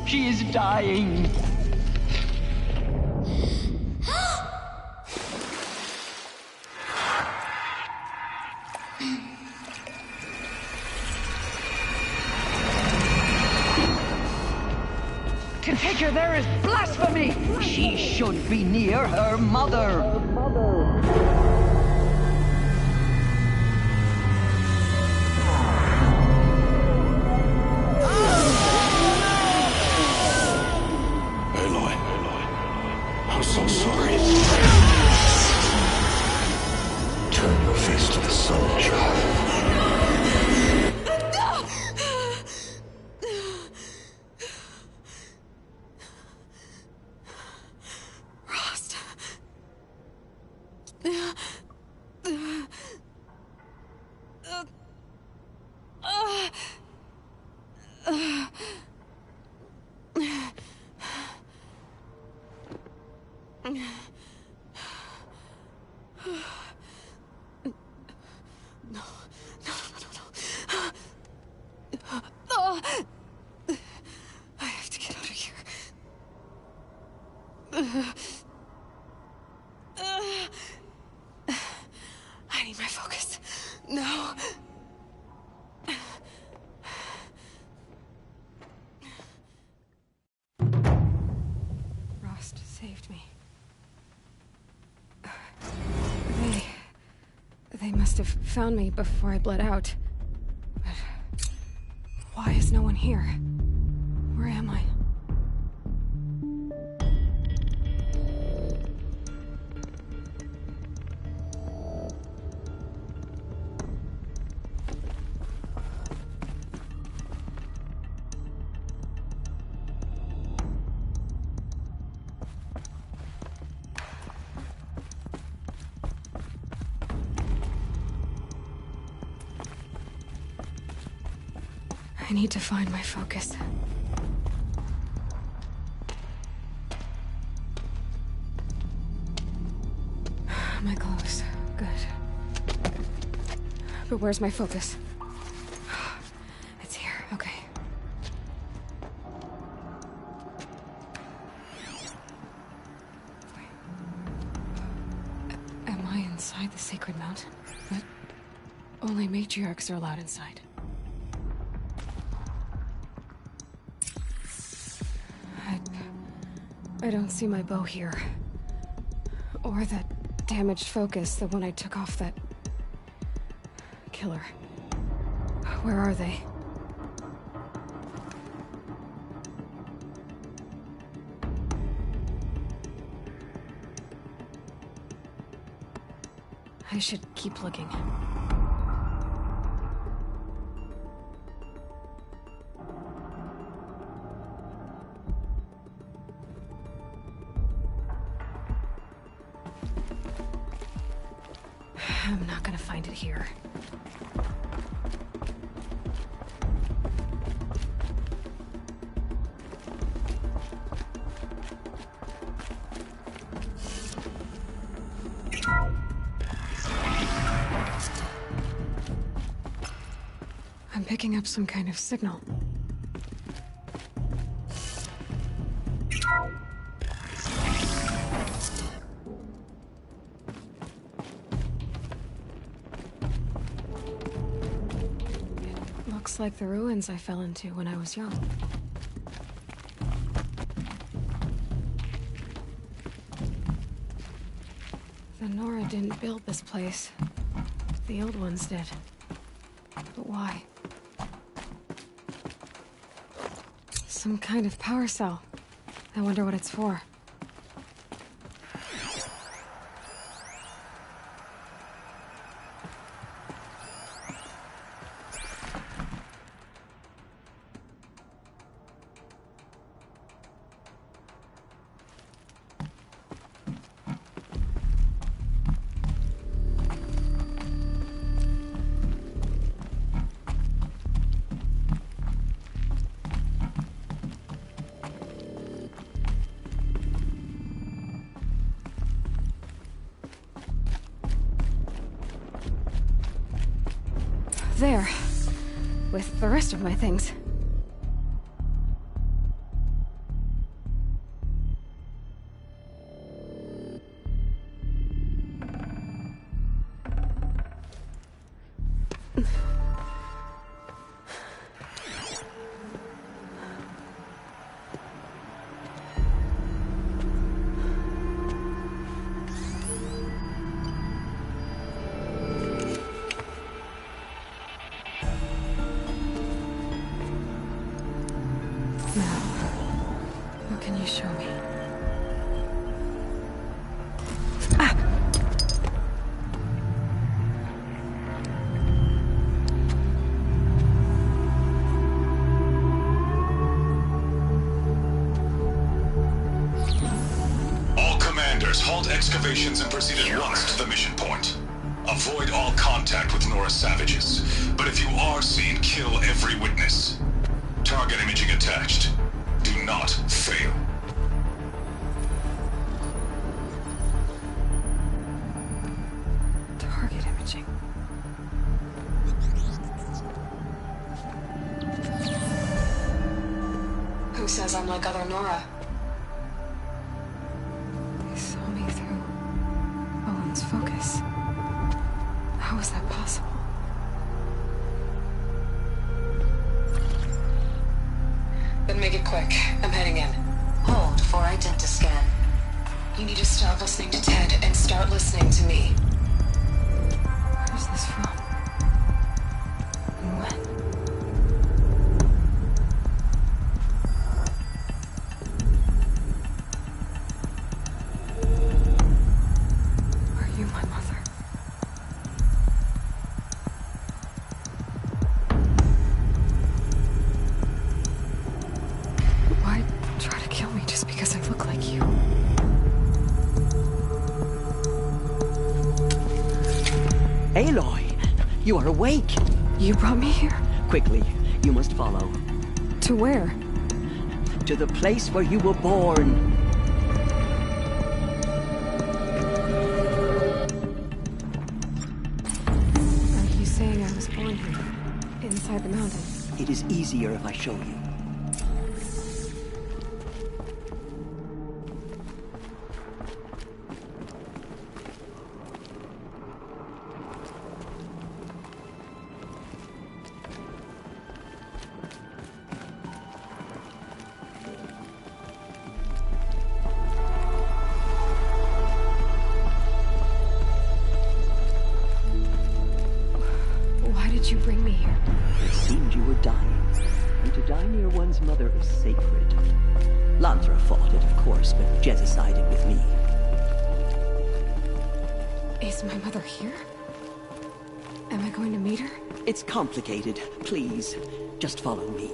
She is dying. To take her there is blasphemy. She should be near her mother. I'm so sorry. Turn your face to the sun, child. Rost. My focus. No. Rost saved me. They must have found me before I bled out. But why is no one here? Where am I? I need to find my focus. My clothes. Good. But where's my focus? It's here. Okay. Am I inside the sacred mountain? But only matriarchs are allowed inside. I don't see my bow here. Or that damaged focus, the one I took off that killer. Where are they? I should keep looking. I'm not gonna find it here. I'm picking up some kind of signal. Looks like the ruins I fell into when I was young. The Nora didn't build this place. The old ones did. But why? Some kind of power cell. I wonder what it's for. There. With the rest of my things. Show me. All commanders, halt excavations and proceed at once to the mission point. Avoid all contact with Nora savages, but if you are seen, kill every witness. Target imaging attached. Do not fail. Target imaging. Who says I'm like other Nora? They saw me through Owen's focus. How is that possible? Then make it quick. I'm heading in. Hold for identiscan. You need to stop listening to Ted and start listening to me. Where's this from? And when? Are you my mother? Why try to kill me just because I look like you? Aloy, you are awake. You brought me here? Quickly, you must follow. To where? To the place where you were born. Are you saying I was born here? Inside the mountain? It is easier if I show you. Why did you bring me here? It seemed you were dying, and to die near one's mother is sacred. Lantra fought it, of course, but Jezza sided with me. Is my mother here? Am I going to meet her? It's complicated. Please, just follow me.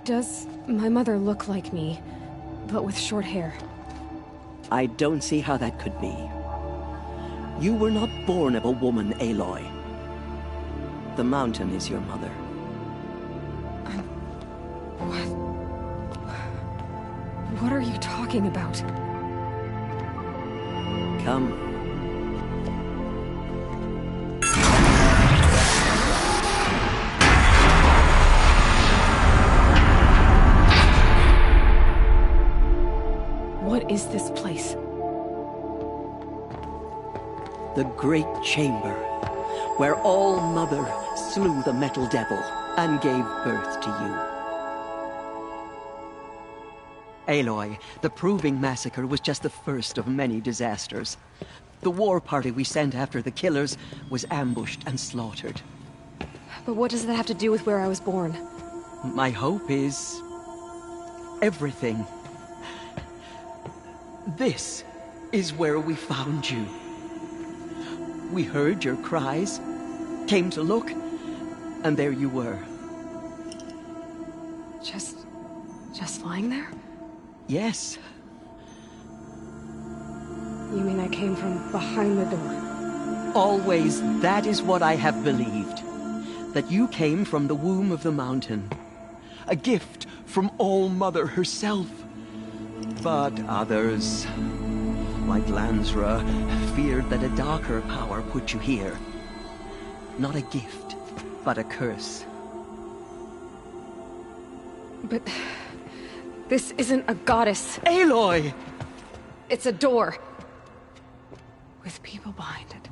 Does my mother look like me, but with short hair? I don't see how that could be. You were not born of a woman, Aloy. The mountain is your mother. What? What are you talking about? Come. What is this place? The Great Chamber, where All-Mother slew the Metal Devil and gave birth to you. Aloy, the Proving Massacre was just the first of many disasters. The war party we sent after the killers was ambushed and slaughtered. But what does that have to do with where I was born? My hope is everything. This is where we found you. We heard your cries, came to look, and there you were. Just lying there? Yes. You mean I came from behind the door? Always, that is what I have believed. That you came from the womb of the mountain. A gift from All-Mother herself. But others, like Lansra, feared that a darker power put you here. Not a gift, but a curse. But this isn't a goddess. Aloy! It's a door. With people behind it.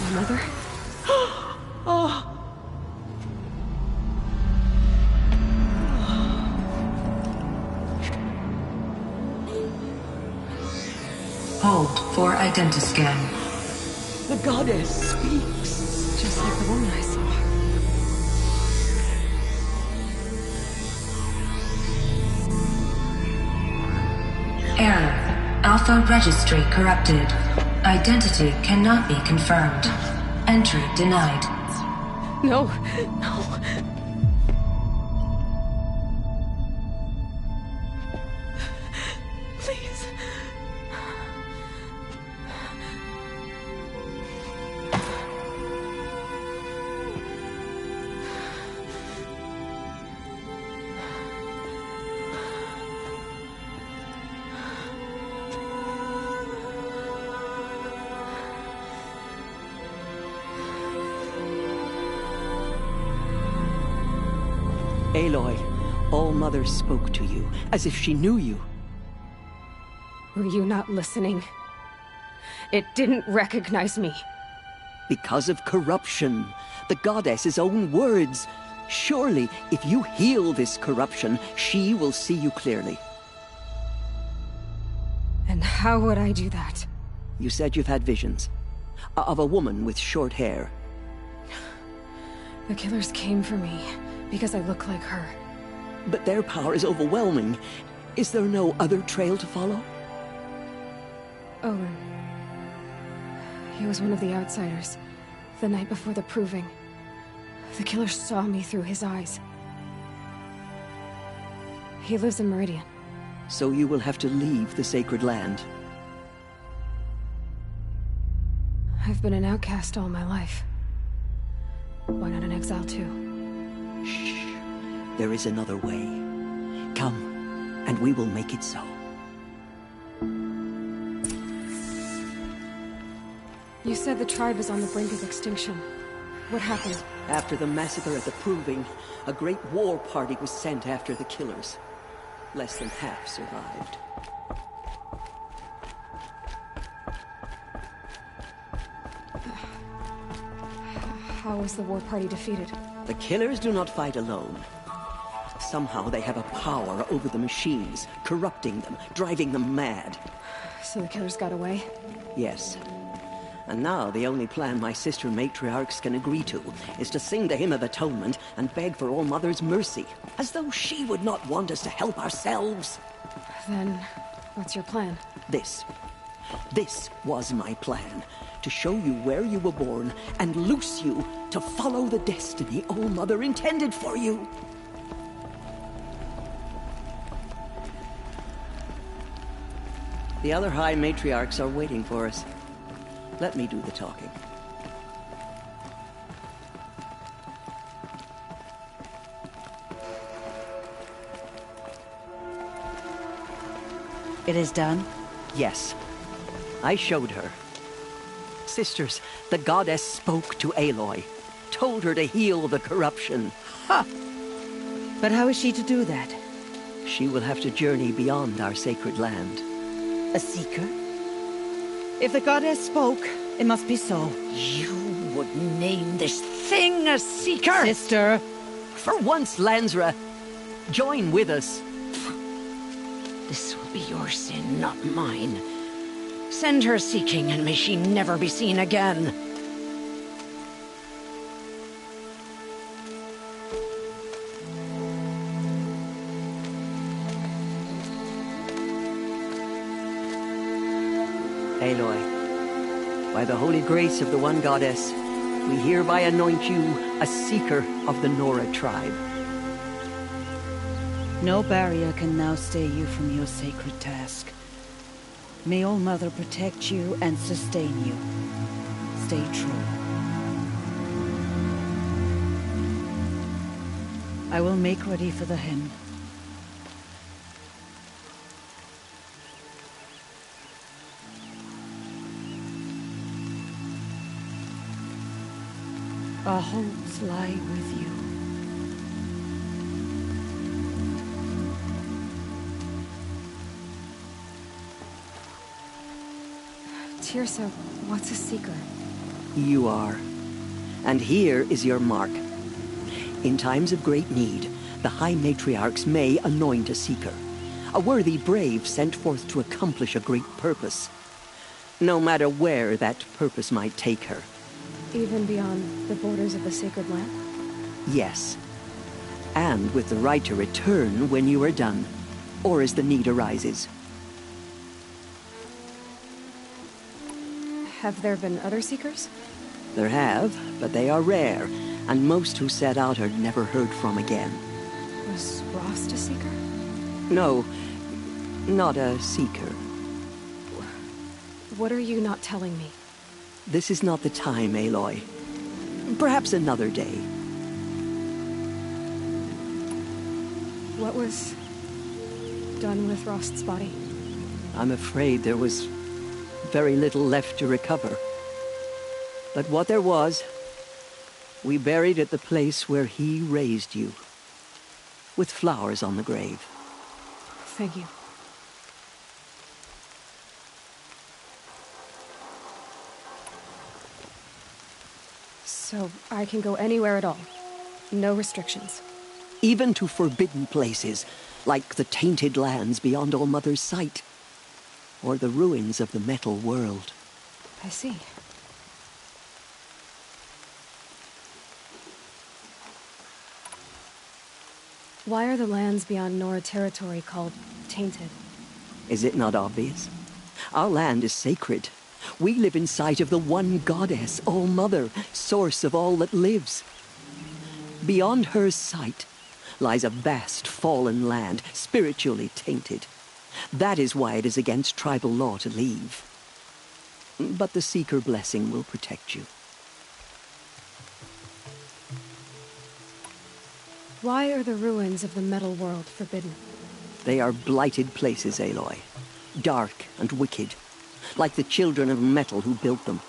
My mother? Oh! Hold for identiscan. The goddess speaks. Just like the woman I saw. Error. Alpha registry corrupted. Identity cannot be confirmed. Entry denied. No, no. Please. Aloy, All-Mother spoke to you, as if she knew you. Were you not listening? It didn't recognize me. Because of corruption. The goddess's own words. Surely, if you heal this corruption, she will see you clearly. And how would I do that? You said you've had visions. Of a woman with short hair. The killers came for me because I look like her. But their power is overwhelming. Is there no other trail to follow? Owen. He was one of the outsiders. The night before the proving. The killer saw me through his eyes. He lives in Meridian. So you will have to leave the sacred land. I've been an outcast all my life. Why not an exile too? Shh. There is another way. Come, and we will make it so. You said the tribe is on the brink of extinction. What happened? After the massacre at the Proving, a great war party was sent after the killers. Less than half survived. How was the war party defeated? The killers do not fight alone. Somehow they have a power over the machines, corrupting them, driving them mad. So the killers got away? Yes. And now the only plan my sister matriarchs can agree to is to sing the Hymn of Atonement and beg for All-Mother's mercy, as though she would not want us to help ourselves. Then, what's your plan? This was my plan. To show you where you were born and loose you to follow the destiny All-Mother intended for you. The other High Matriarchs are waiting for us. Let me do the talking. It is done? Yes. I showed her. Sisters, the goddess spoke to Aloy. Told her to heal the corruption. Ha! But how is she to do that? She will have to journey beyond our sacred land. A seeker? If the goddess spoke, it must be so. You would name this thing a seeker? Sister! For once, Lansra, join with us. This will be your sin, not mine. Send her seeking, and may she never be seen again. Aloy, by the holy grace of the one goddess, we hereby anoint you a seeker of the Nora tribe. No barrier can now stay you from your sacred task. May All-Mother protect you and sustain you. Stay true. I will make ready for the hymn. Our hopes lie with you. Tirsa, what's a seeker? You are. And here is your mark. In times of great need, the High Matriarchs may anoint a seeker. A worthy brave sent forth to accomplish a great purpose. No matter where that purpose might take her. Even beyond the borders of the sacred land? Yes. And with the right to return when you are done, or as the need arises. Have there been other seekers? There have, but they are rare, and most who set out are never heard from again. Was Rost a seeker? No, not a seeker. What are you not telling me? This is not the time, Aloy. Perhaps another day. What was done with Rost's body? I'm afraid there was very little left to recover. But what there was, we buried at the place where he raised you. with flowers on the grave. Thank you. So I can go anywhere at all? No restrictions? Even to forbidden places, like the tainted lands beyond All-Mother's sight, or the ruins of the metal world. I see. Why are the lands beyond Nora territory called tainted? Is it not obvious? Our land is sacred. We live in sight of the one goddess, All-Mother, source of all that lives. Beyond her sight lies a vast fallen land, spiritually tainted. That is why it is against tribal law to leave. But the Seeker blessing will protect you. Why are the ruins of the metal world forbidden? They are blighted places, Aloy. Dark and wicked, like the children of metal who built them.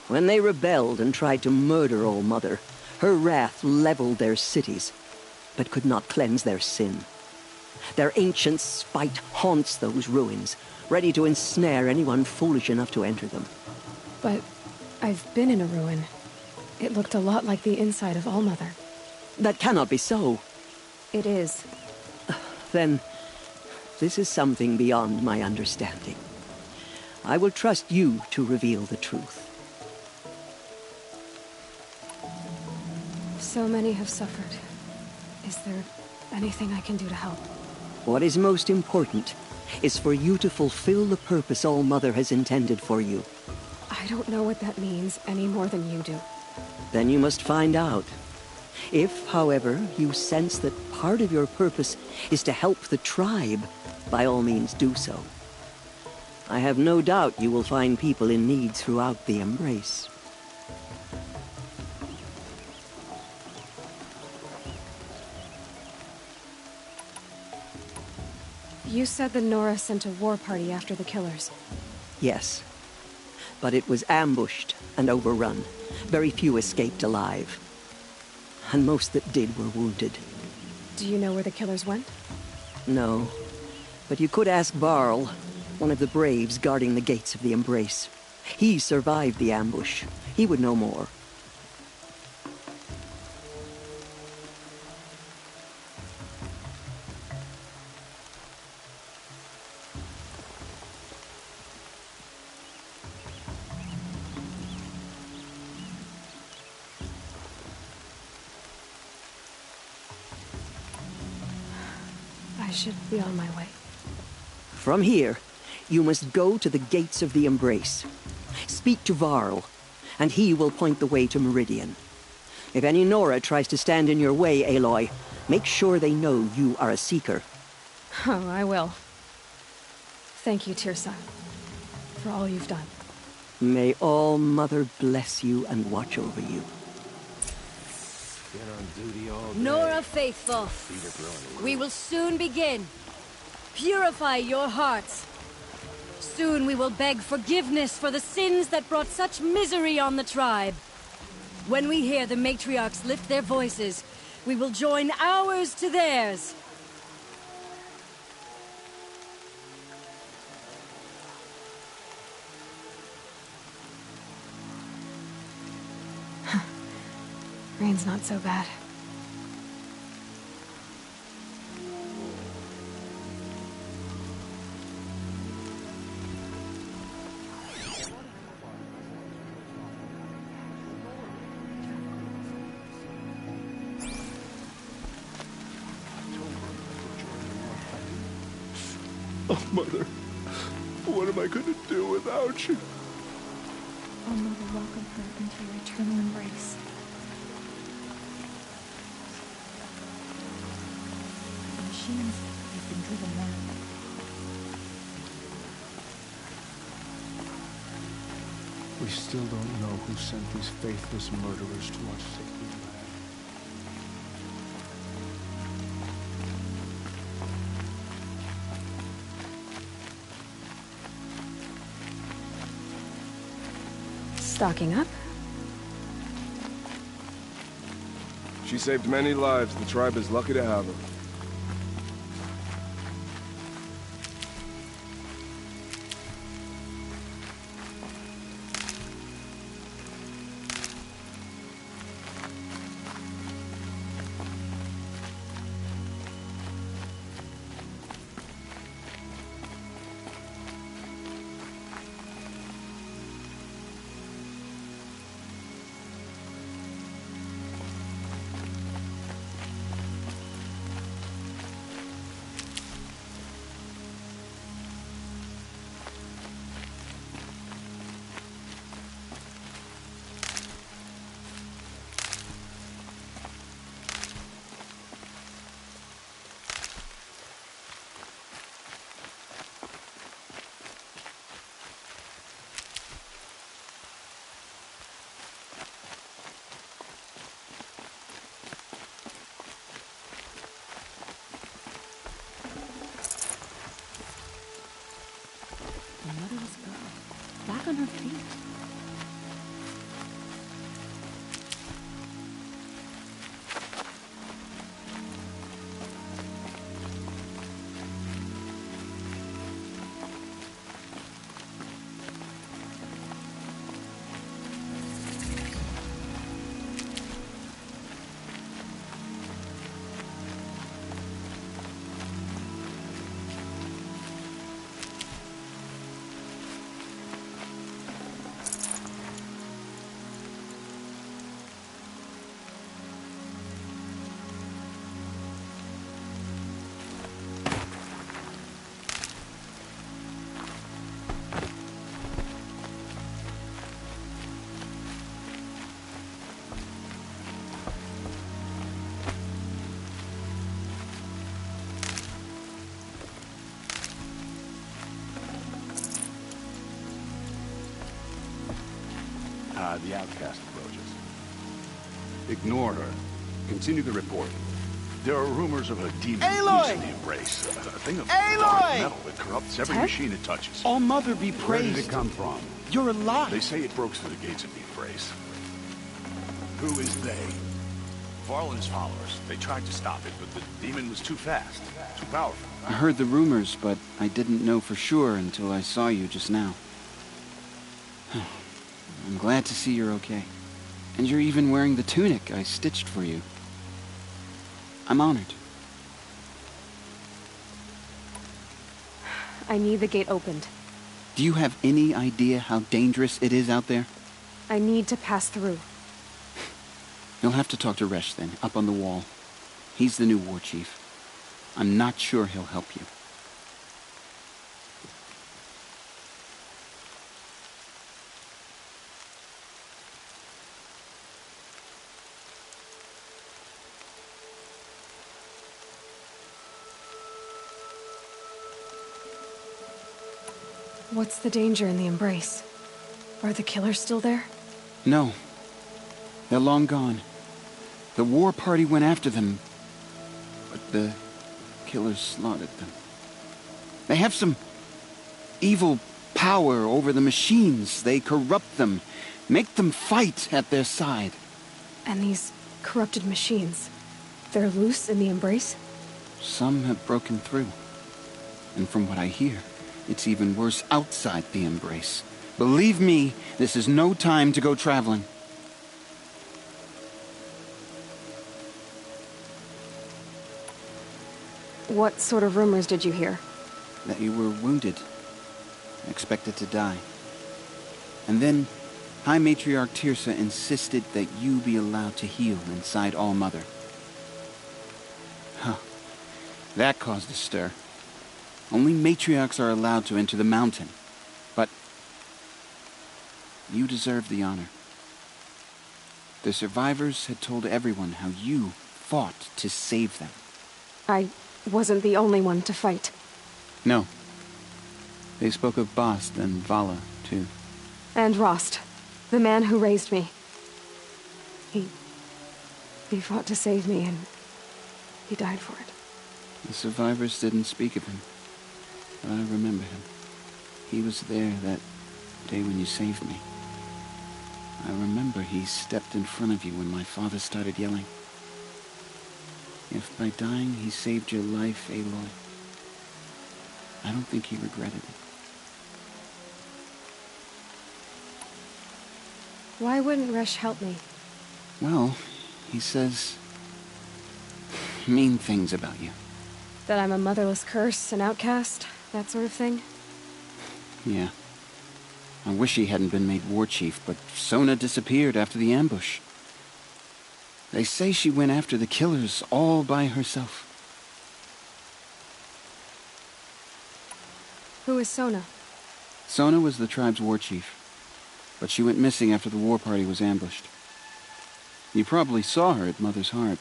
When they rebelled and tried to murder All-Mother, her wrath leveled their cities, but could not cleanse their sin. Their ancient spite haunts those ruins, ready to ensnare anyone foolish enough to enter them. But I've been in a ruin. It looked a lot like the inside of All-Mother. That cannot be so. It is. Then, this is something beyond my understanding. I will trust you to reveal the truth. So many have suffered. Is there anything I can do to help? What is most important is for you to fulfill the purpose All-Mother has intended for you. I don't know what that means any more than you do. Then you must find out. If, however, you sense that part of your purpose is to help the tribe, by all means do so. I have no doubt you will find people in need throughout the Embrace. You said the Nora sent a war party after the killers. Yes, but it was ambushed and overrun. Very few escaped alive. And most that did were wounded. Do you know where the killers went? No, but you could ask Varl, one of the braves guarding the gates of the Embrace. He survived the ambush. He would know more. I should be on my way. From here, you must go to the gates of the Embrace. Speak to Varl, and he will point the way to Meridian. If any Nora tries to stand in your way, Aloy, make sure they know you are a Seeker. Oh, I will. Thank you, Tirsa, for all you've done. May All-Mother bless you and watch over you. Nora Faithful, we will soon begin. Purify your hearts. Soon we will beg forgiveness for the sins that brought such misery on the tribe. When we hear the matriarchs lift their voices, we will join ours to theirs. Rain's not so bad. Oh, Mother, what am I going to do without you? Oh, Mother, welcome her into your eternal embrace. The machines have been driven mad. We still don't know who sent these faithless murderers to our sacred land. Stocking up. She saved many lives. The tribe is lucky to have her. The motherless girl, back on her feet. The outcast approaches. Ignore her. Continue the report. There are rumors of a demon Aloy! loose in the embrace. A thing of Aloy! dark metal that corrupts every Ted? machine it touches. All Mother be Where did praised. it come from? You're alive. They say it broke through the gates of the embrace. Who is they? Varlin's followers. They tried to stop it, but the demon was too fast, too powerful. I heard the rumors, but I didn't know for sure until I saw you just now. I'm glad to see you're okay. And you're even wearing the tunic I stitched for you. I'm honored. I need the gate opened. Do you have any idea how dangerous it is out there? I need to pass through. You'll have to talk to Resh then, up on the wall. He's the new war chief. I'm not sure he'll help you. What's the danger in the embrace? Are the killers still there? No. They're long gone. The war party went after them, but the killers slaughtered them. They have some evil power over the machines. They corrupt them, make them fight at their side. And these corrupted machines, they're loose in the embrace? Some have broken through. And from what I hear, it's even worse outside the embrace. Believe me, this is no time to go traveling. What sort of rumors did you hear? That you were wounded, expected to die. And then, High Matriarch Tirsa insisted that you be allowed to heal inside All Mother. Huh. That caused a stir. Only matriarchs are allowed to enter the mountain. But you deserve the honor. The survivors had told everyone how you fought to save them. I wasn't the only one to fight. No. They spoke of Bast and Vala, too. And Rost, the man who raised me. He fought to save me, and he died for it. The survivors didn't speak of him, but I remember him. He was there that day when you saved me. I remember he stepped in front of you when my father started yelling. If by dying he saved your life, Aloy, I don't think he regretted it. Why wouldn't Resh help me? Well, he says mean things about you. That I'm a motherless curse, an outcast, that sort of thing? Yeah. I wish he hadn't been made war chief, but Sona disappeared after the ambush. They say she went after the killers all by herself. Who is Sona? Sona was the tribe's war chief, but she went missing after the war party was ambushed. You probably saw her at Mother's Heart.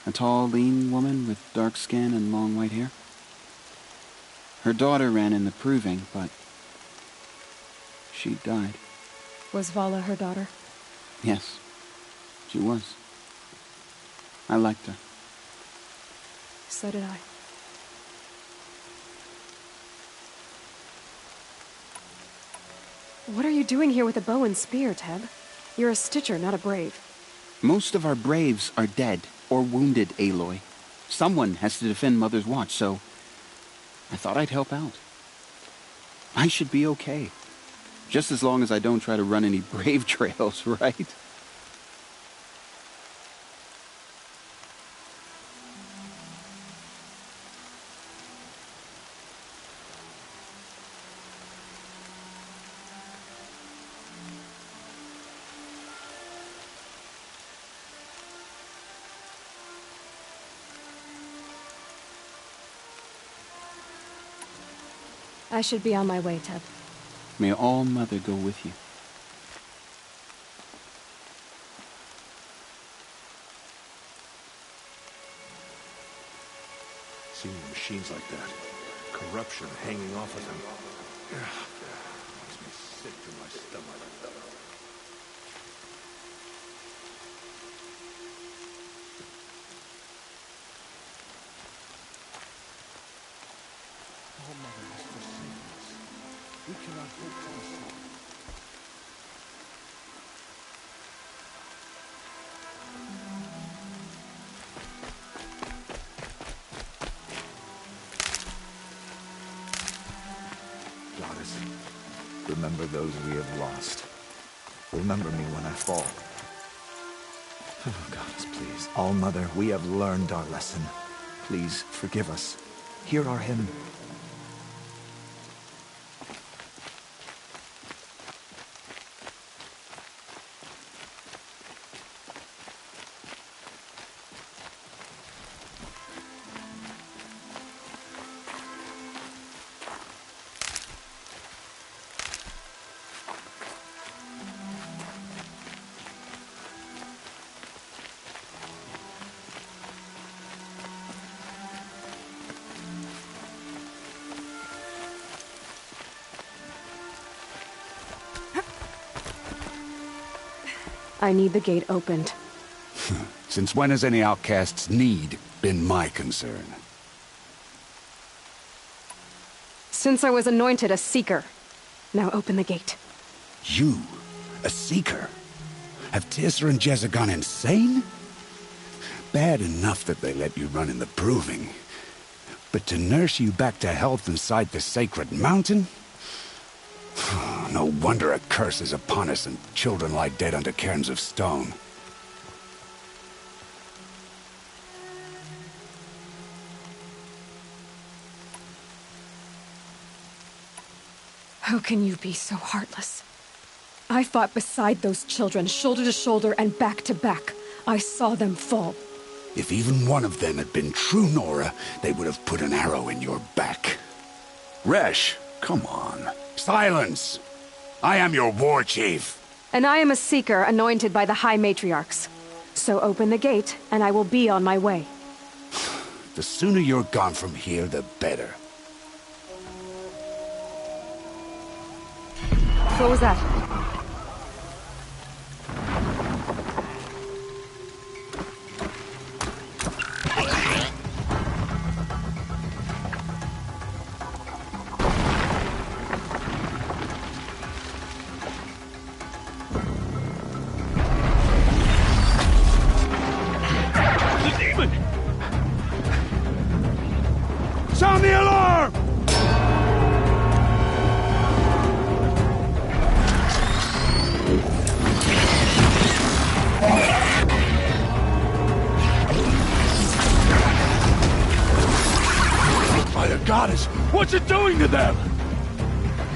A tall, lean woman with dark skin and long white hair. Her daughter ran in the proving, but she died. Was Vala her daughter? Yes, she was. I liked her. So did I. What are you doing here with a bow and spear, Teb? You're a Stitcher, not a Brave. Most of our Braves are dead or wounded, Aloy. Someone has to defend Mother's Watch, so I thought I'd help out. I should be okay. Just as long as I don't try to run any Brave trails, right? I should be on my way, Teb. May All Mother go with you. Seeing machines like that, corruption hanging off of them, makes me sick to my stomach. All Mother has forsaken us. We cannot hope to be saved. Goddess, remember those we have lost. Remember me when I fall. Oh, Goddess, please. All Mother, we have learned our lesson. Please forgive us. Hear our hymn. I need the gate opened. Since when has any outcast's need been my concern? Since I was anointed a Seeker. Now open the gate. You? A Seeker? Have Teersa and Jezza gone insane? Bad enough that they let you run in the Proving. But to nurse you back to health inside the sacred mountain? No wonder a curse is upon us and children lie dead under cairns of stone. How can you be so heartless? I fought beside those children, shoulder to shoulder and back to back. I saw them fall. If even one of them had been true Nora, they would have put an arrow in your back. Resh, come on. Silence! I am your war chief. And I am a Seeker anointed by the High Matriarchs. So open the gate, and I will be on my way. The sooner you're gone from here, the better. What was that? What's it doing to them?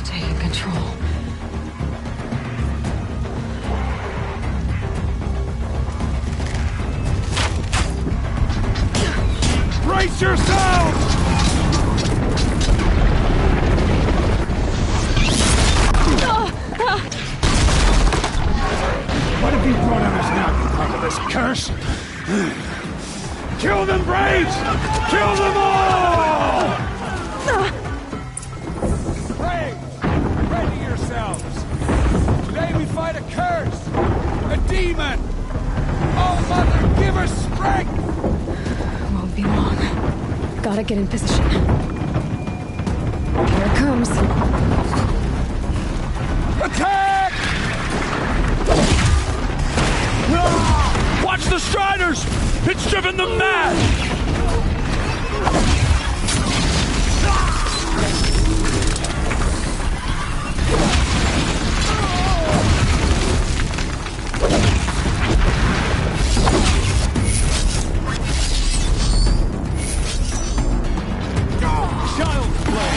Taking control. Brace yourselves! What have you brought on us now, you part of this curse? Kill them, Braves! Kill them all! Braves, ready yourselves! Today we fight a curse! A demon! Oh, Mother, give us strength! Won't be long. Gotta get in position. Here it comes. Attack! Watch the Striders! It's driven them mad! Child's play!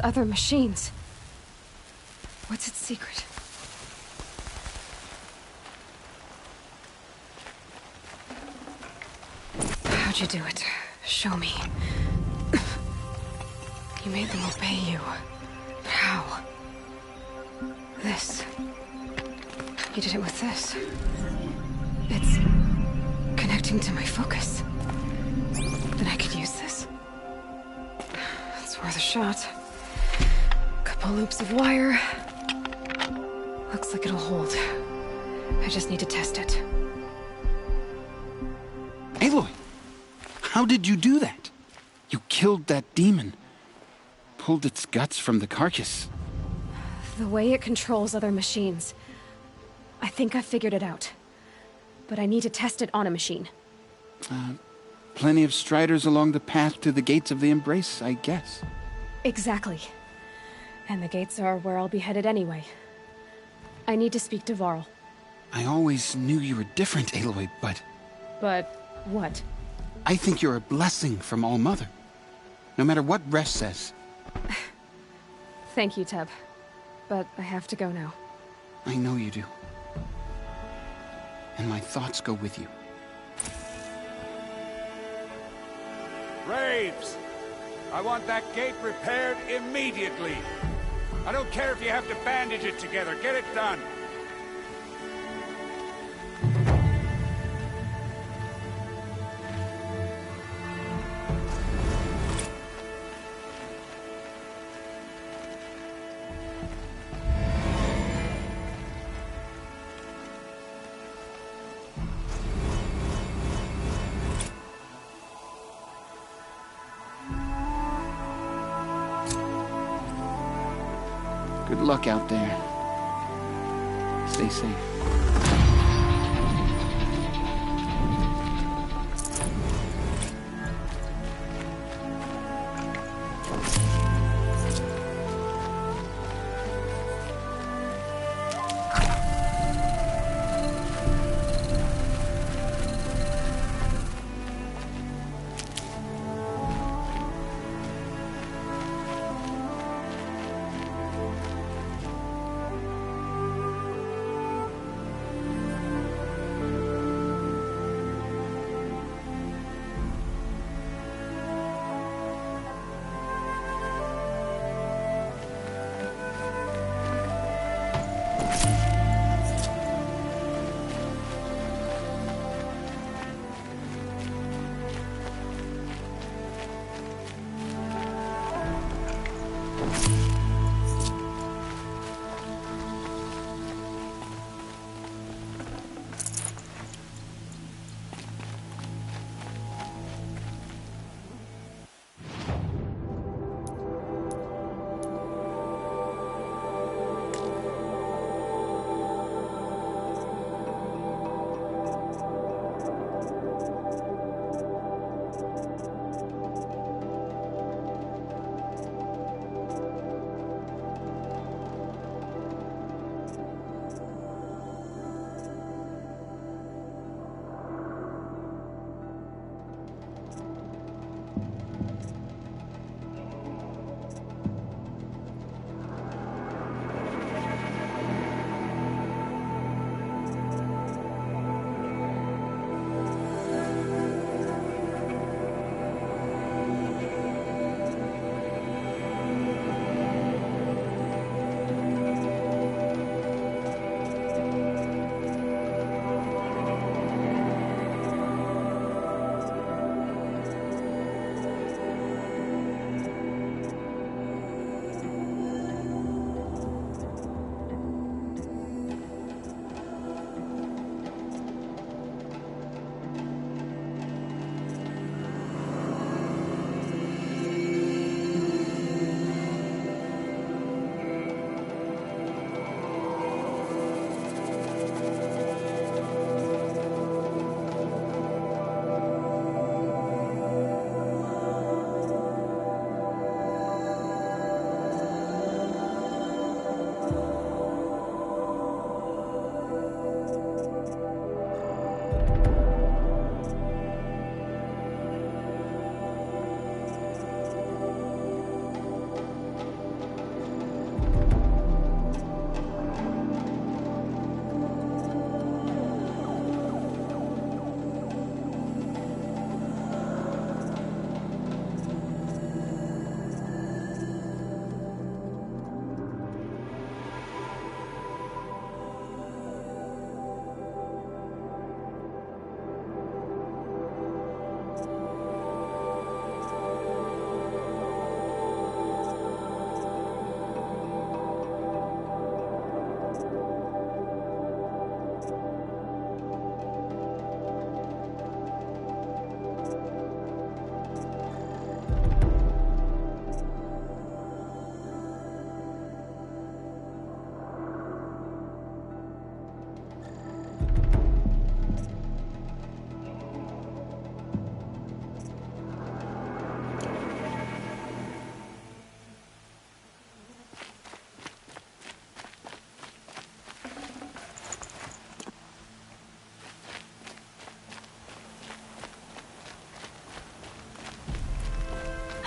Other machines. What's its secret? How'd you do it? Show me. You made them obey you. How? This. You did it with this. It's connecting to my focus. Then I could use this. It's worth a shot. Couple loops of wire. Looks like it'll hold. I just need to test it. Aloy! How did you do that? You killed that demon. Pulled its guts from the carcass. The way it controls other machines. I think I figured it out. But I need to test it on a machine. Plenty of Striders along the path to the gates of the Embrace, I guess. Exactly. And the gates are where I'll be headed anyway. I need to speak to Varl. I always knew you were different, Aloy, but... But what? I think you're a blessing from All-Mother. No matter what Resh says. Thank you, Teb. But I have to go now. I know you do. And my thoughts go with you. Braves! I want that gate repaired immediately. I don't care if you have to bandage it together. Get it done. Good luck out there. Stay safe.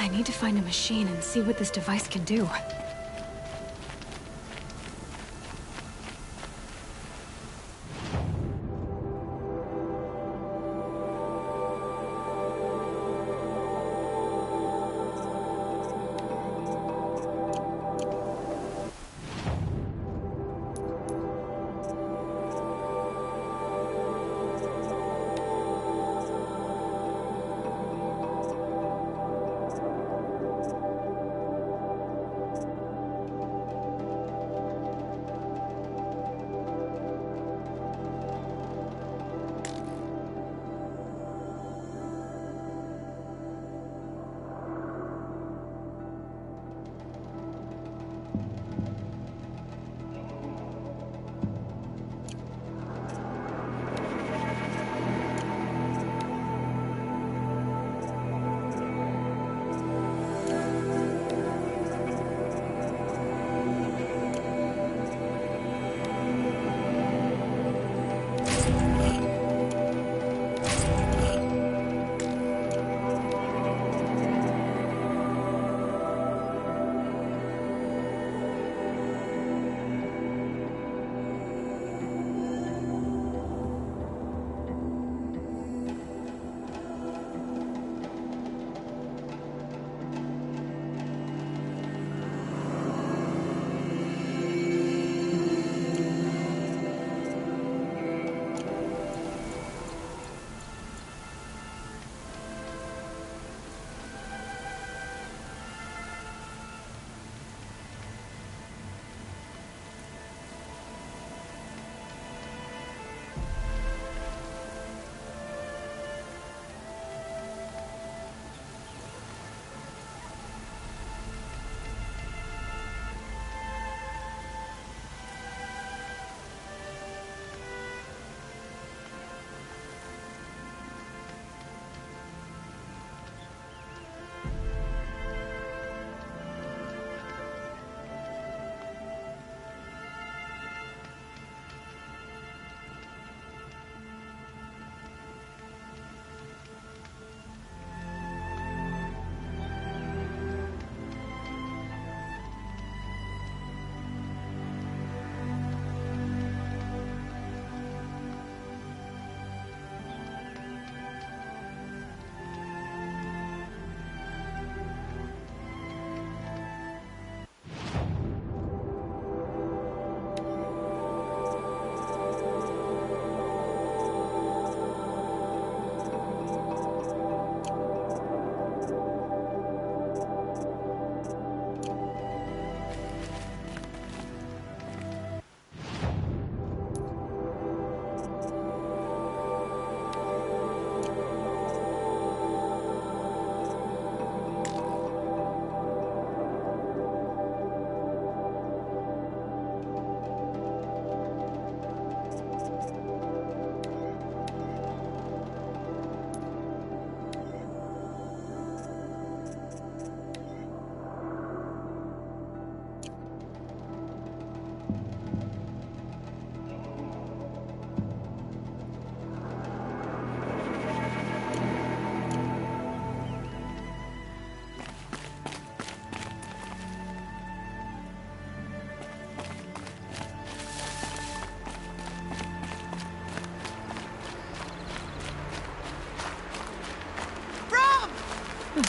I need to find a machine and see what this device can do.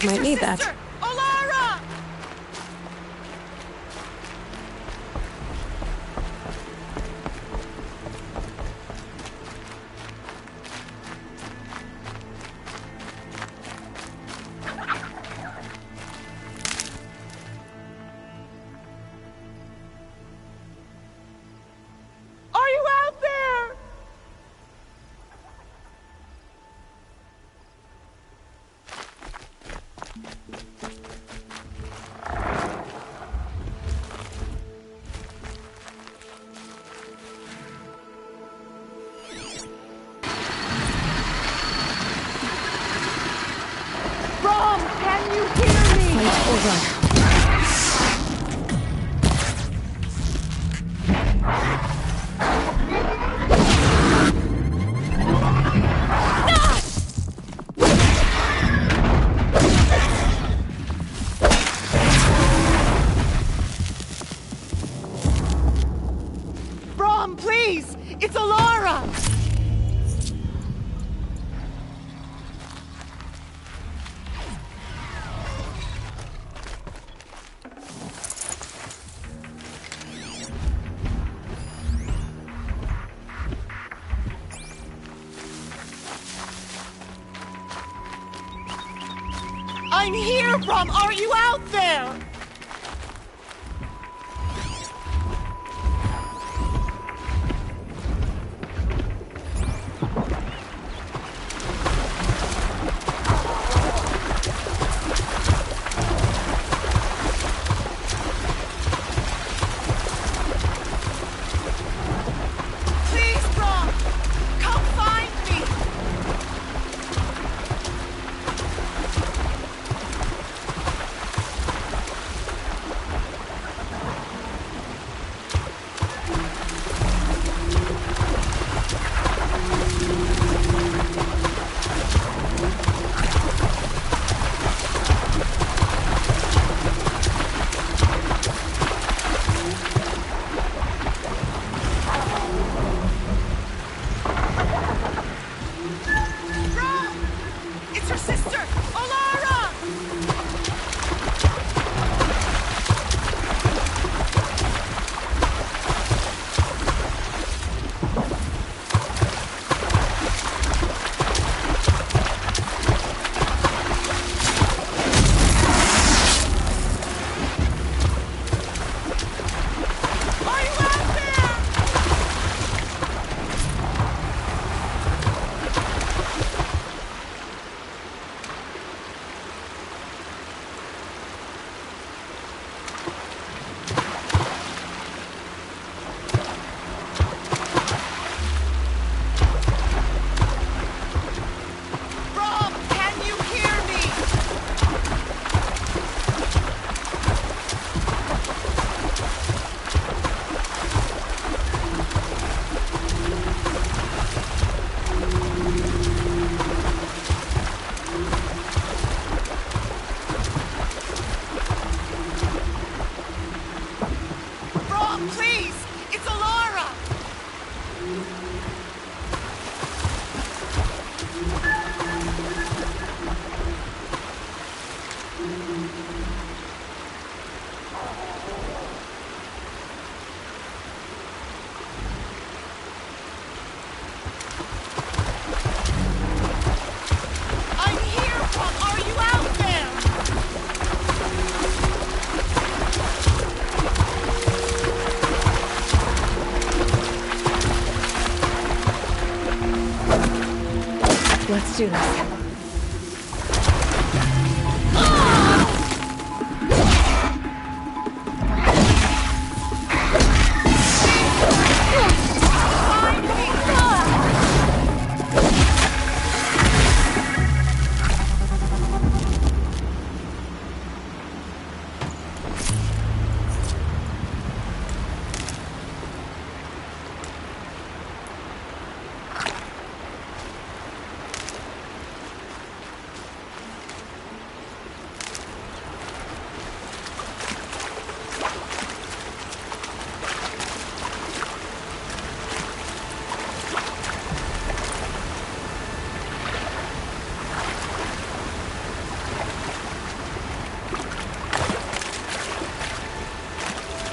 Might need that. Alara! Are you out there? Rom, can you hear me? Fight or run. I'm here, Brom! Are you out there? Please, Brom! Come find me! Brom! It's your sister, Olara! Are you out there? Brom, can you hear me? Brom, please! It's Alara! I'm here, Brom! Are you out there? Let's do this.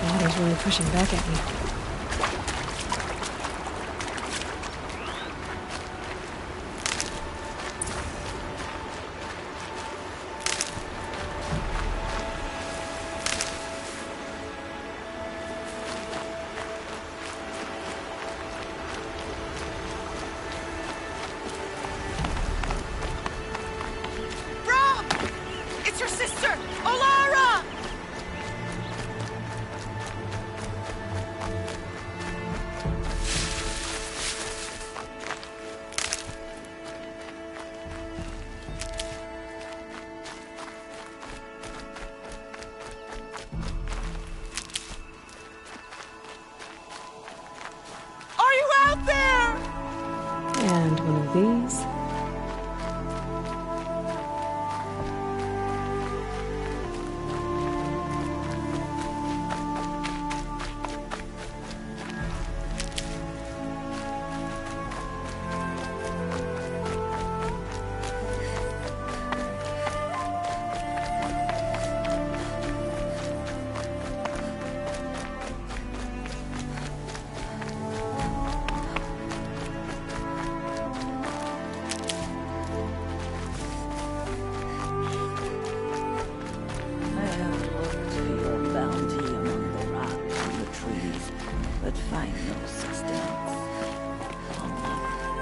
Water's really pushing back at me. Brom! It's your sister, Olara!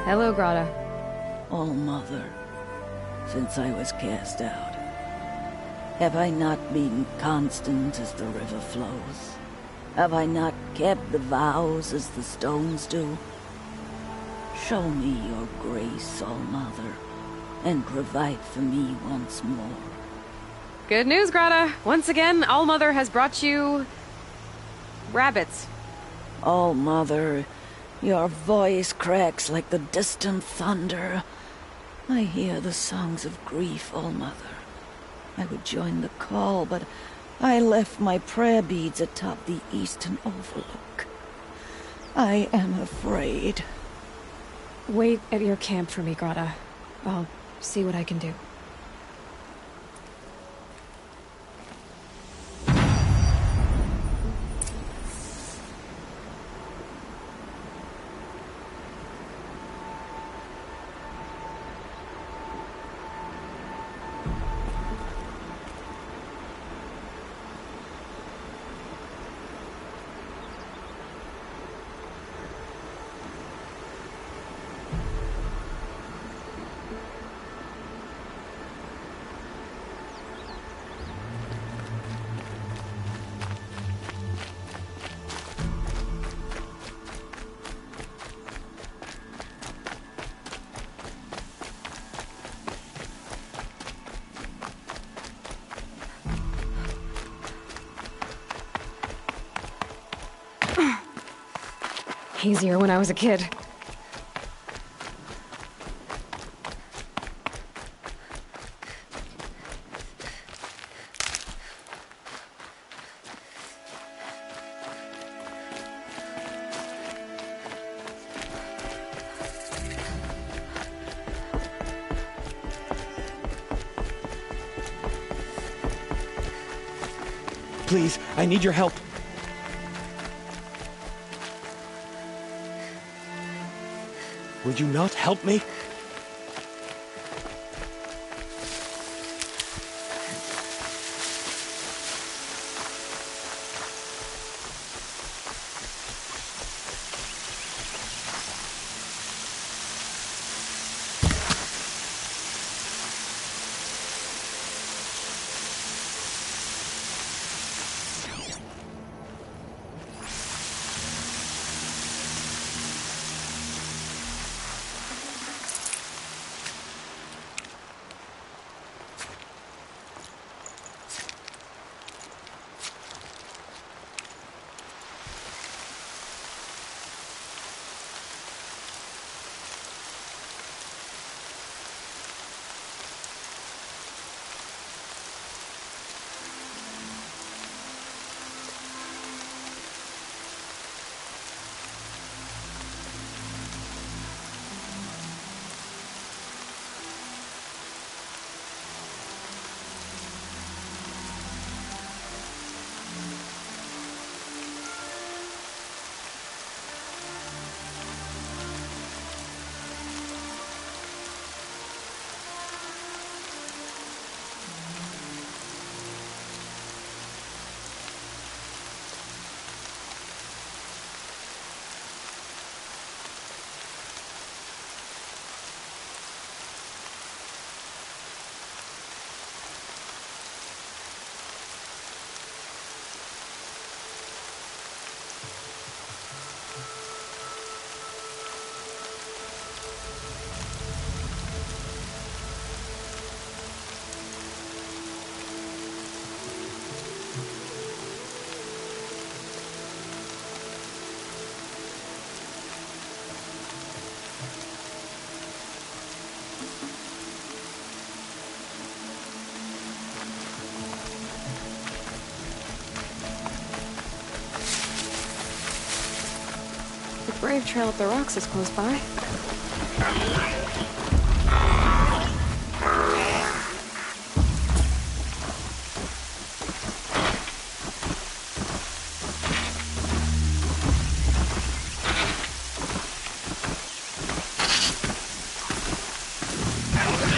Hello, Grata. Oh, Mother, since I was cast out, have I not been constant as the river flows? Have I not kept the vows as the stones do? Show me your grace, All Mother, and provide for me once more. Good news, Grata. Once again, All Mother has brought you... rabbits. All Mother, your voice cracks like the distant thunder. I hear the songs of grief, All Mother. I would join the call, but I left my prayer beads atop the eastern overlook. I am afraid. Wait at your camp for me, Grata. I'll see what I can do. Easier when I was a kid. Please, I need your help. Will you not help me? Brave trail up the rocks is close by.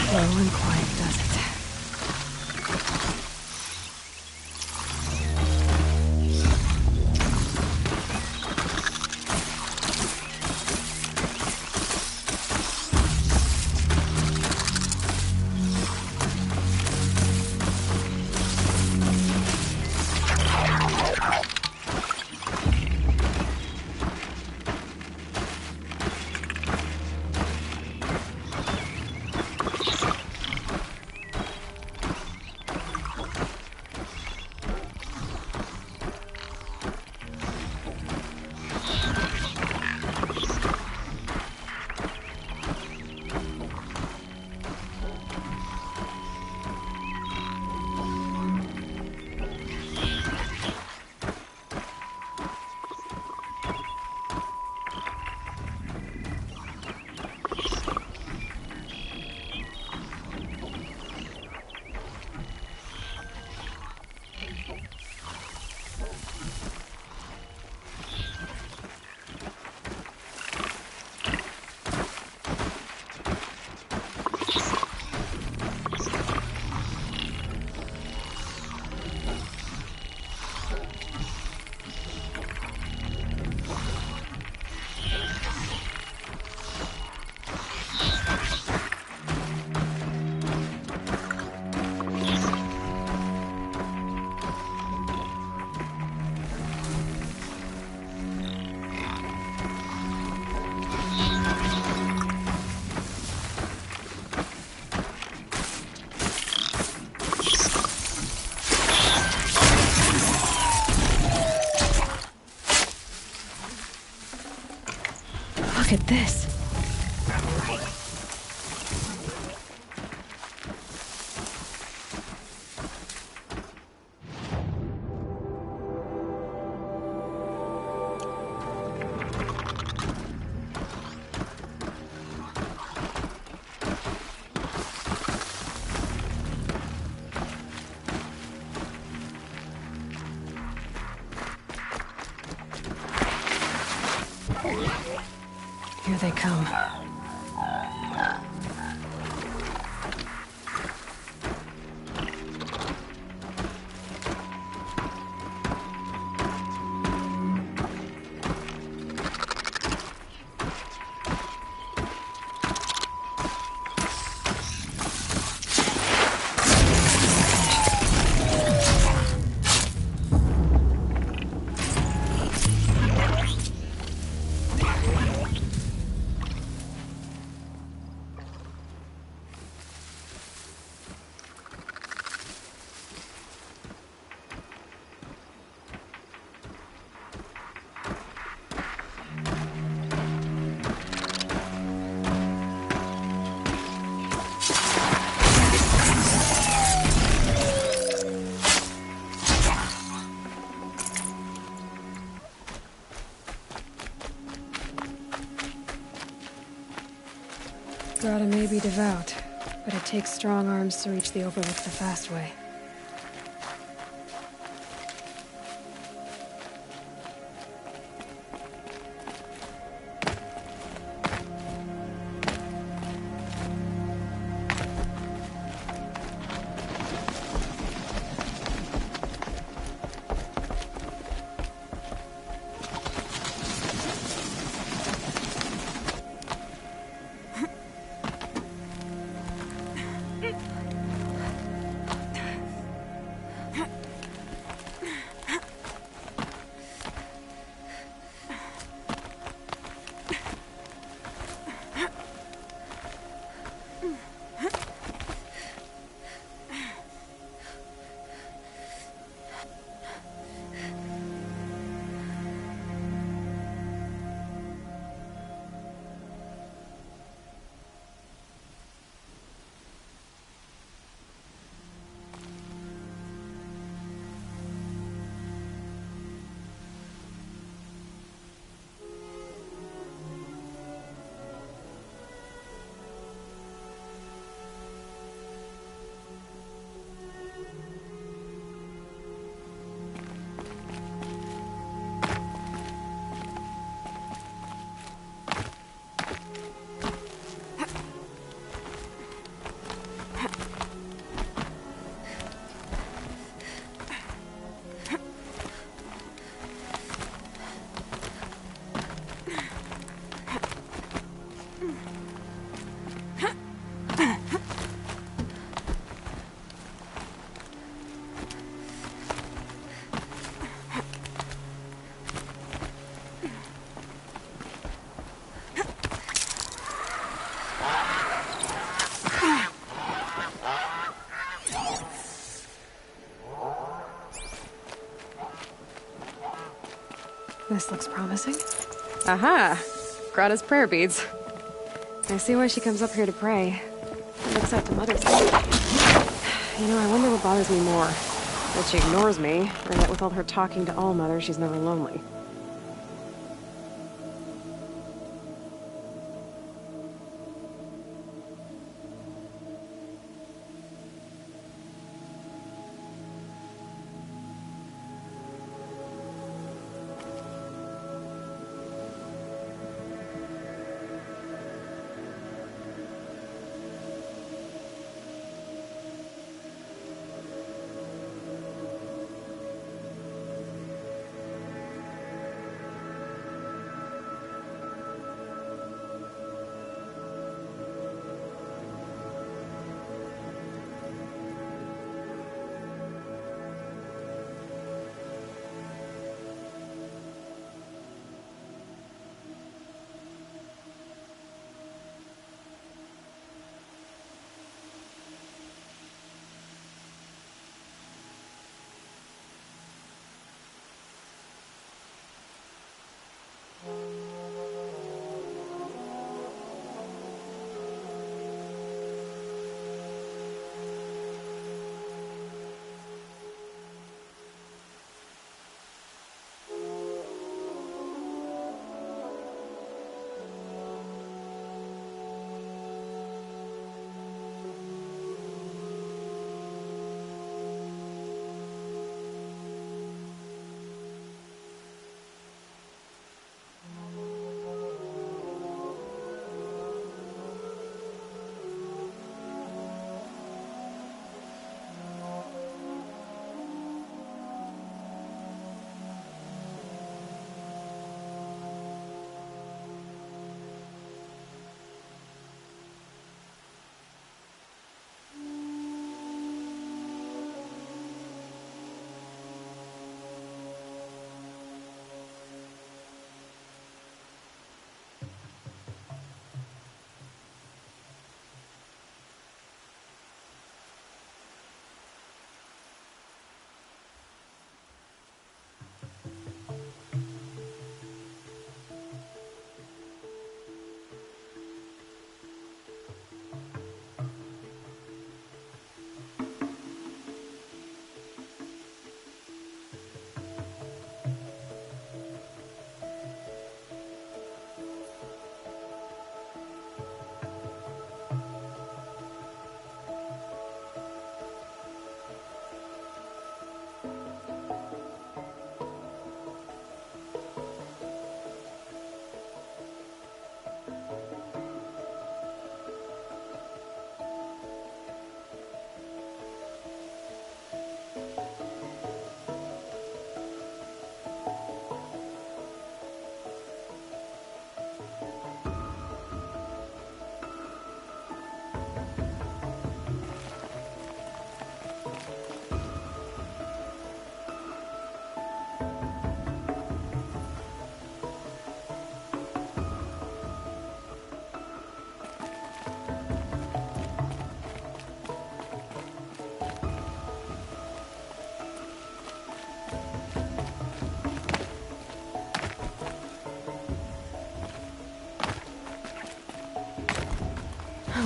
Slow and quiet does it. Look at this. Here they come. Grata may be devout, but it takes strong arms to reach the Overlook the fast way. This looks promising. Aha! Grata's prayer beads. I see why she comes up here to pray. It looks up to Mother's Day. You know, I wonder what bothers me more. That she ignores me, or that with all her talking to Allmother, she's never lonely.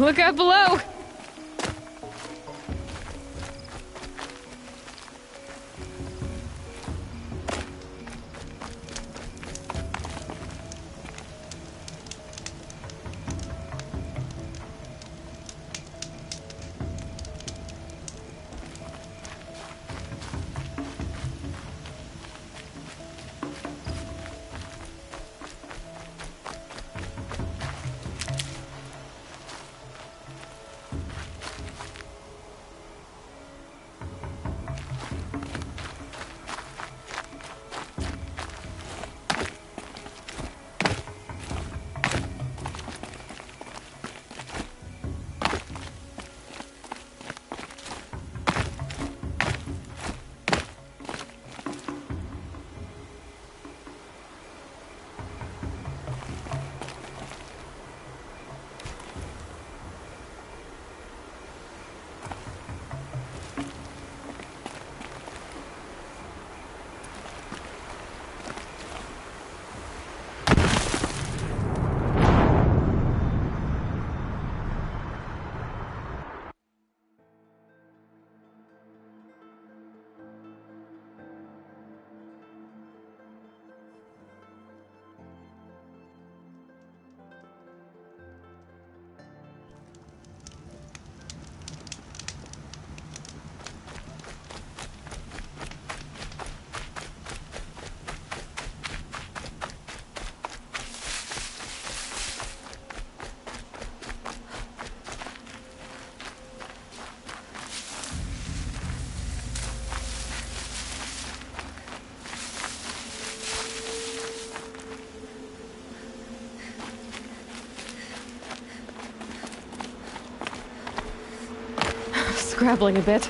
Look out below! Scrabbling a bit.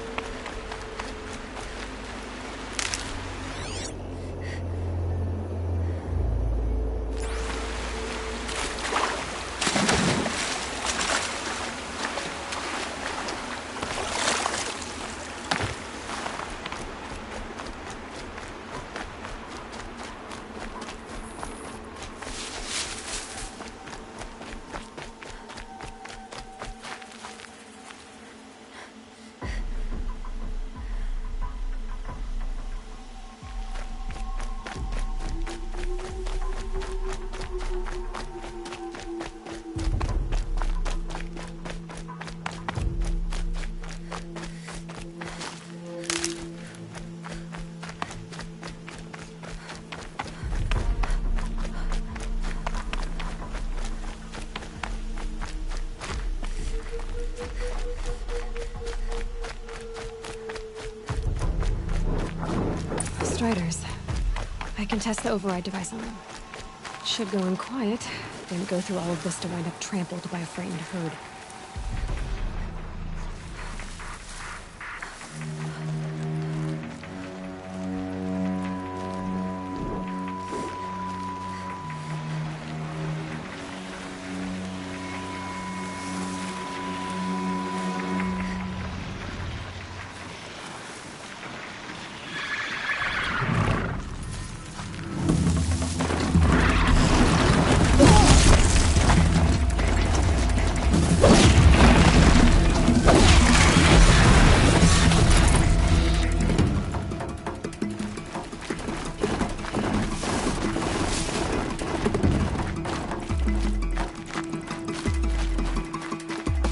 Striders. I can test the override device on them. Should go in quiet, then go through all of this to wind up trampled by a frightened herd.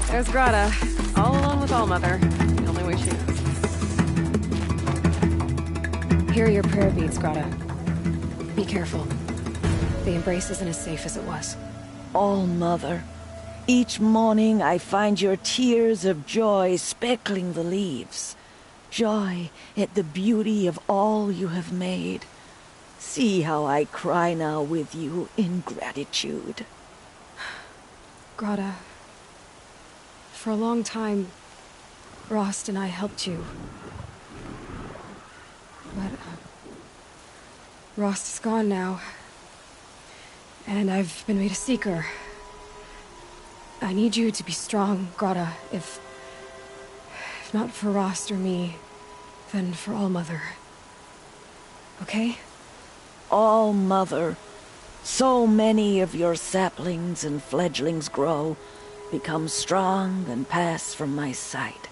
There's Grata, all alone with Allmother, the only way she knows. Here are your prayer beads, Grata. Be careful. The embrace isn't as safe as it was. All-Mother, each morning I find your tears of joy speckling the leaves. Joy at the beauty of all you have made. See how I cry now with you in gratitude. Grata, for a long time, Rost and I helped you. But Rost is gone now. And I've been made a seeker. I need you to be strong, Grata. If not for Rost or me, then for All-Mother. Okay? All-Mother, so many of your saplings and fledglings grow, become strong and pass from my sight.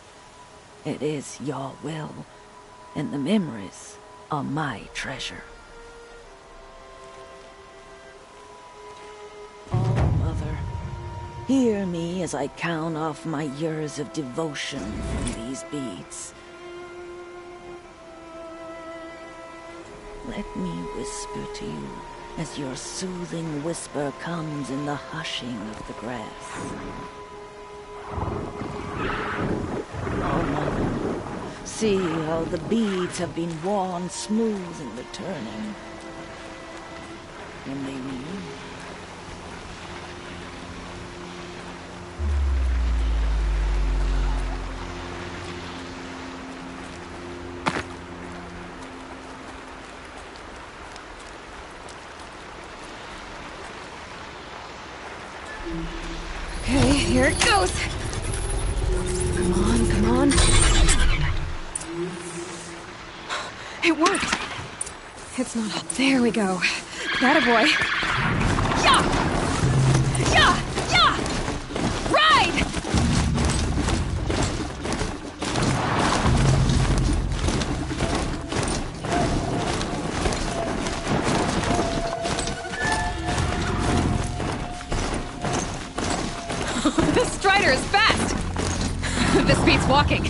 It is your will, and the memories are my treasure. Oh, Mother, hear me as I count off my years of devotion from these beads. Let me whisper to you as your soothing whisper comes in the hushing of the grass. Oh, Mother, see how the beads have been worn smooth in the turning. When they renew. Okay, here it goes. Come on, come on. It worked. It's not up. There we go. That boy. Yeah! Yeah! Yeah! Ride! This Strider is fast! This beats walking.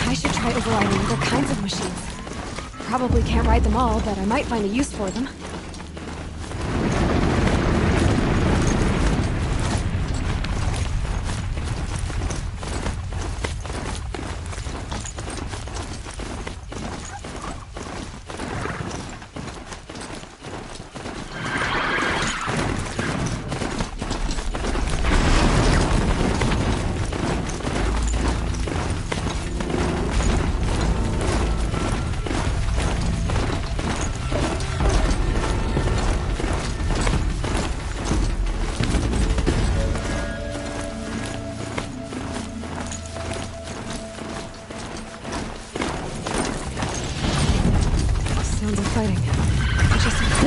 I should try overriding other kinds of machines. Probably can't ride them all, but I might find a use for them.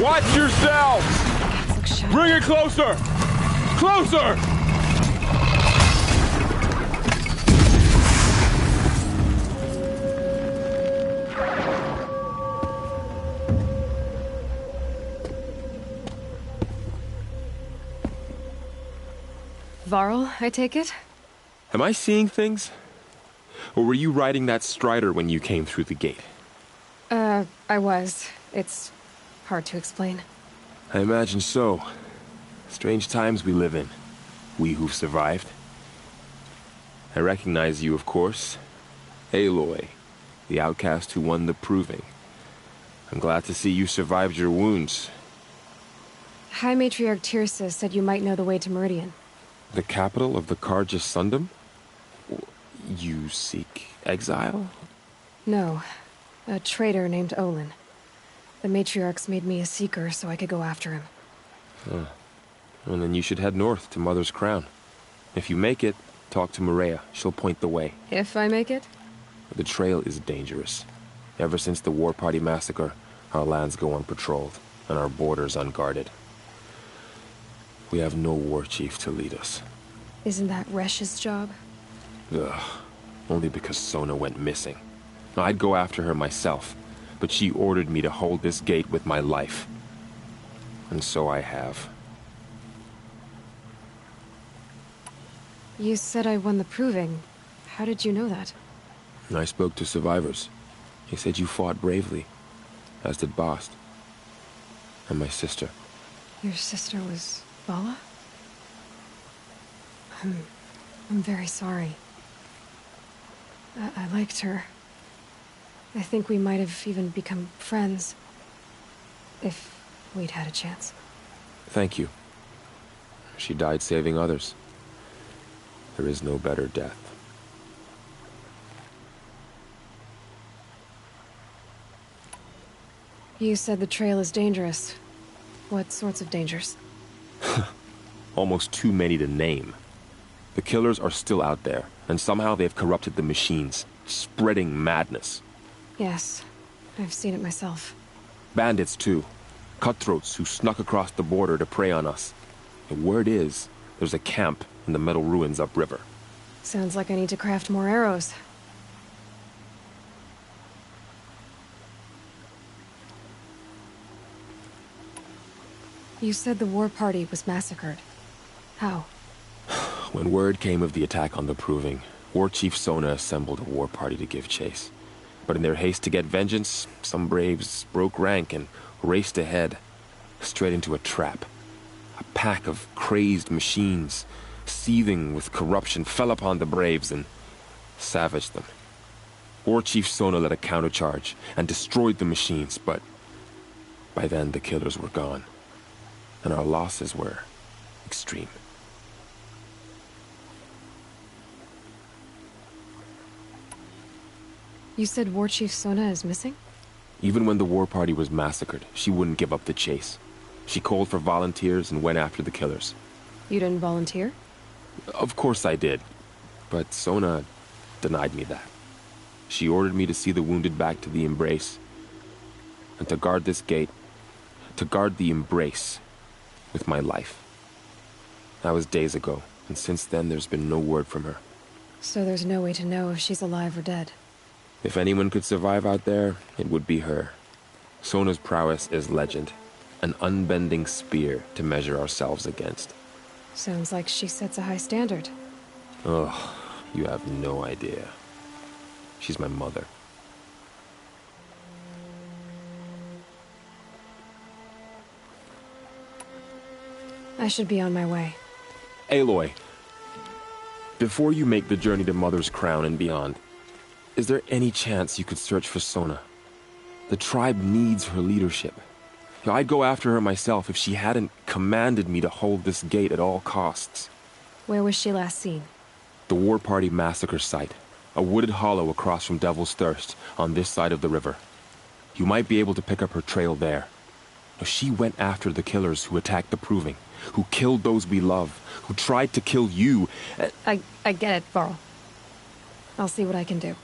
Watch yourselves! Bring it closer! Closer! Varl, I take it? Am I seeing things? Or were you riding that Strider when you came through the gate? I was. It's hard to explain. I imagine so. Strange times we live in. We who've survived. I recognize you, of course. Aloy, the outcast who won the proving. I'm glad to see you survived your wounds. High Matriarch Tirsa said you might know the way to Meridian. The capital of the Carja Sundom? You seek exile? No. A traitor named Olin. The Matriarchs made me a seeker so I could go after him. Huh. Well, then you should head north to Mother's Crown. If you make it, talk to Maria. She'll point the way. If I make it? The trail is dangerous. Ever since the War Party massacre, our lands go unpatrolled, and our borders unguarded. We have no war chief to lead us. Isn't that Resh's job? Ugh. Only because Sona went missing. I'd go after her myself, but she ordered me to hold this gate with my life. And so I have. You said I won the proving. How did you know that? I spoke to survivors. They said you fought bravely, as did Bast. And my sister. Your sister was Vala? I'm very sorry. I liked her. I think we might have even become friends. If we'd had a chance. Thank you. She died saving others. There is no better death. You said the trail is dangerous. What sorts of dangers? Almost too many to name. The killers are still out there, and somehow they've corrupted the machines, spreading madness. Yes, I've seen it myself. Bandits, too. Cutthroats who snuck across the border to prey on us. The word is, there's a camp in the metal ruins upriver. Sounds like I need to craft more arrows. You said the war party was massacred. How? When word came of the attack on the Proving, War Chief Sona assembled a war party to give chase. But in their haste to get vengeance, some braves broke rank and raced ahead, straight into a trap. A pack of crazed machines, seething with corruption, fell upon the braves and savaged them. War Chief Sona led a countercharge and destroyed the machines, but by then the killers were gone, and our losses were extreme. You said War Chief Sona is missing? Even when the war party was massacred, she wouldn't give up the chase. She called for volunteers and went after the killers. You didn't volunteer? Of course I did, but Sona denied me that. She ordered me to see the wounded back to the Embrace, and to guard this gate, to guard the Embrace with my life. That was days ago, and since then there's been no word from her. So there's no way to know if she's alive or dead. If anyone could survive out there, it would be her. Sona's prowess is legend, an unbending spear to measure ourselves against. Sounds like she sets a high standard. Ugh, you have no idea. She's my mother. I should be on my way. Aloy, before you make the journey to Mother's Crown and beyond, is there any chance you could search for Sona? The tribe needs her leadership. I'd go after her myself if she hadn't commanded me to hold this gate at all costs. Where was she last seen? The war party massacre site. A wooded hollow across from Devil's Thirst, on this side of the river. You might be able to pick up her trail there. She went after the killers who attacked the Proving, who killed those we love, who tried to kill you. I get it, Varl. I'll see what I can do.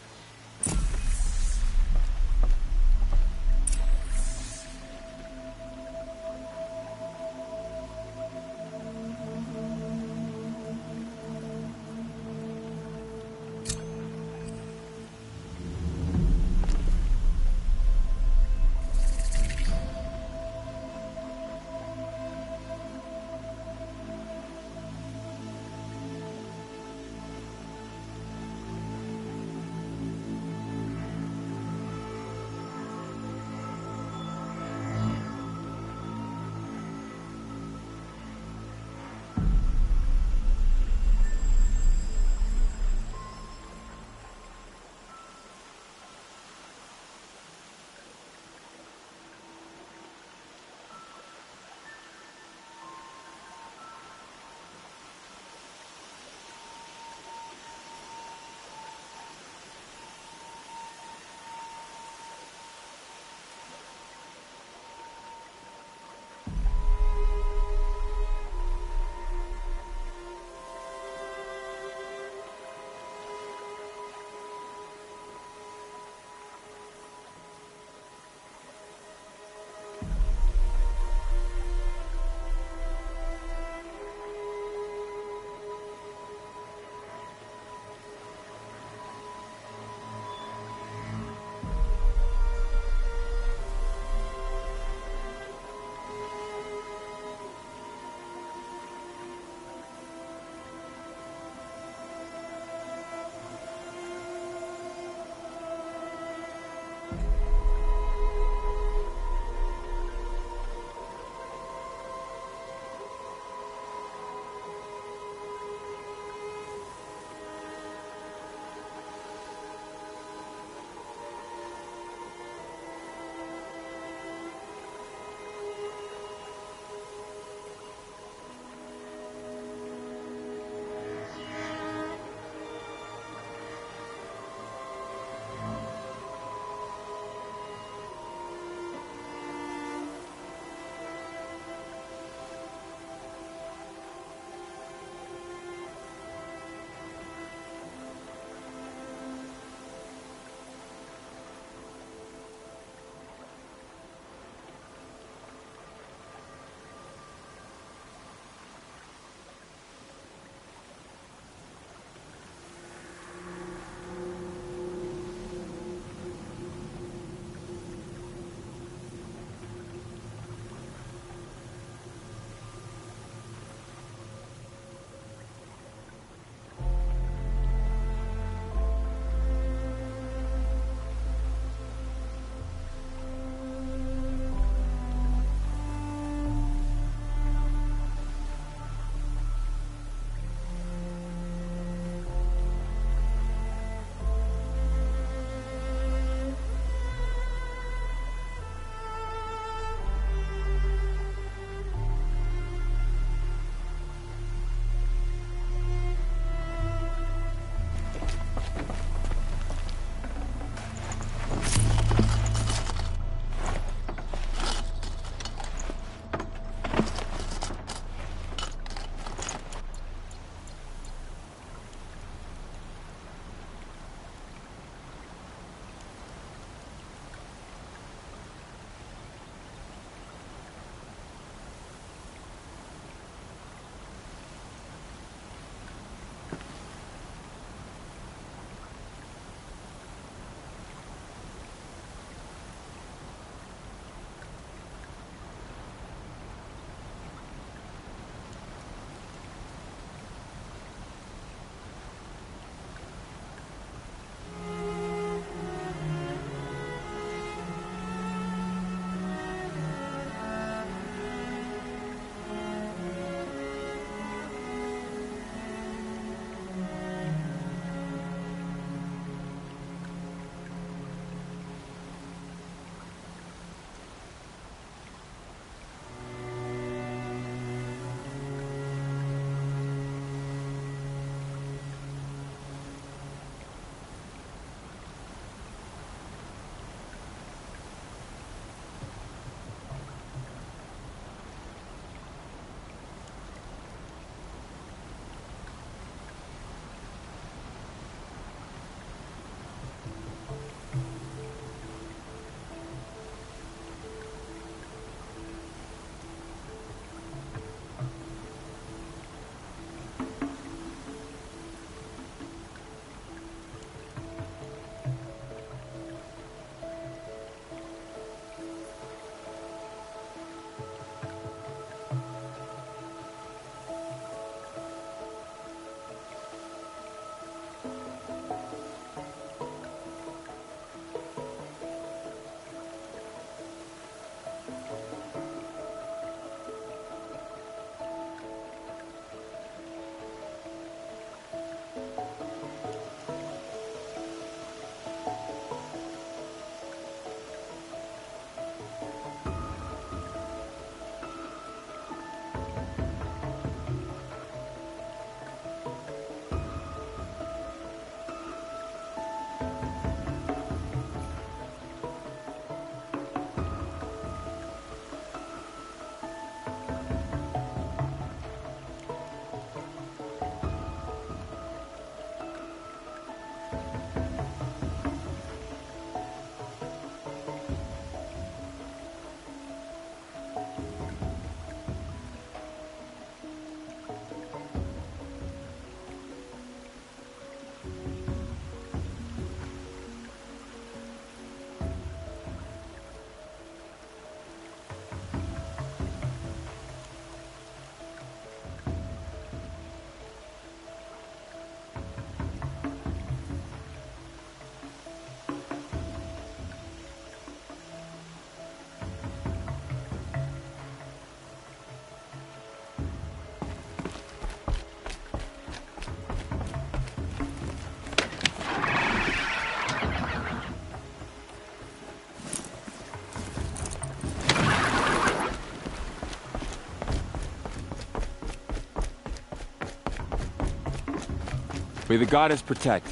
May the goddess protect.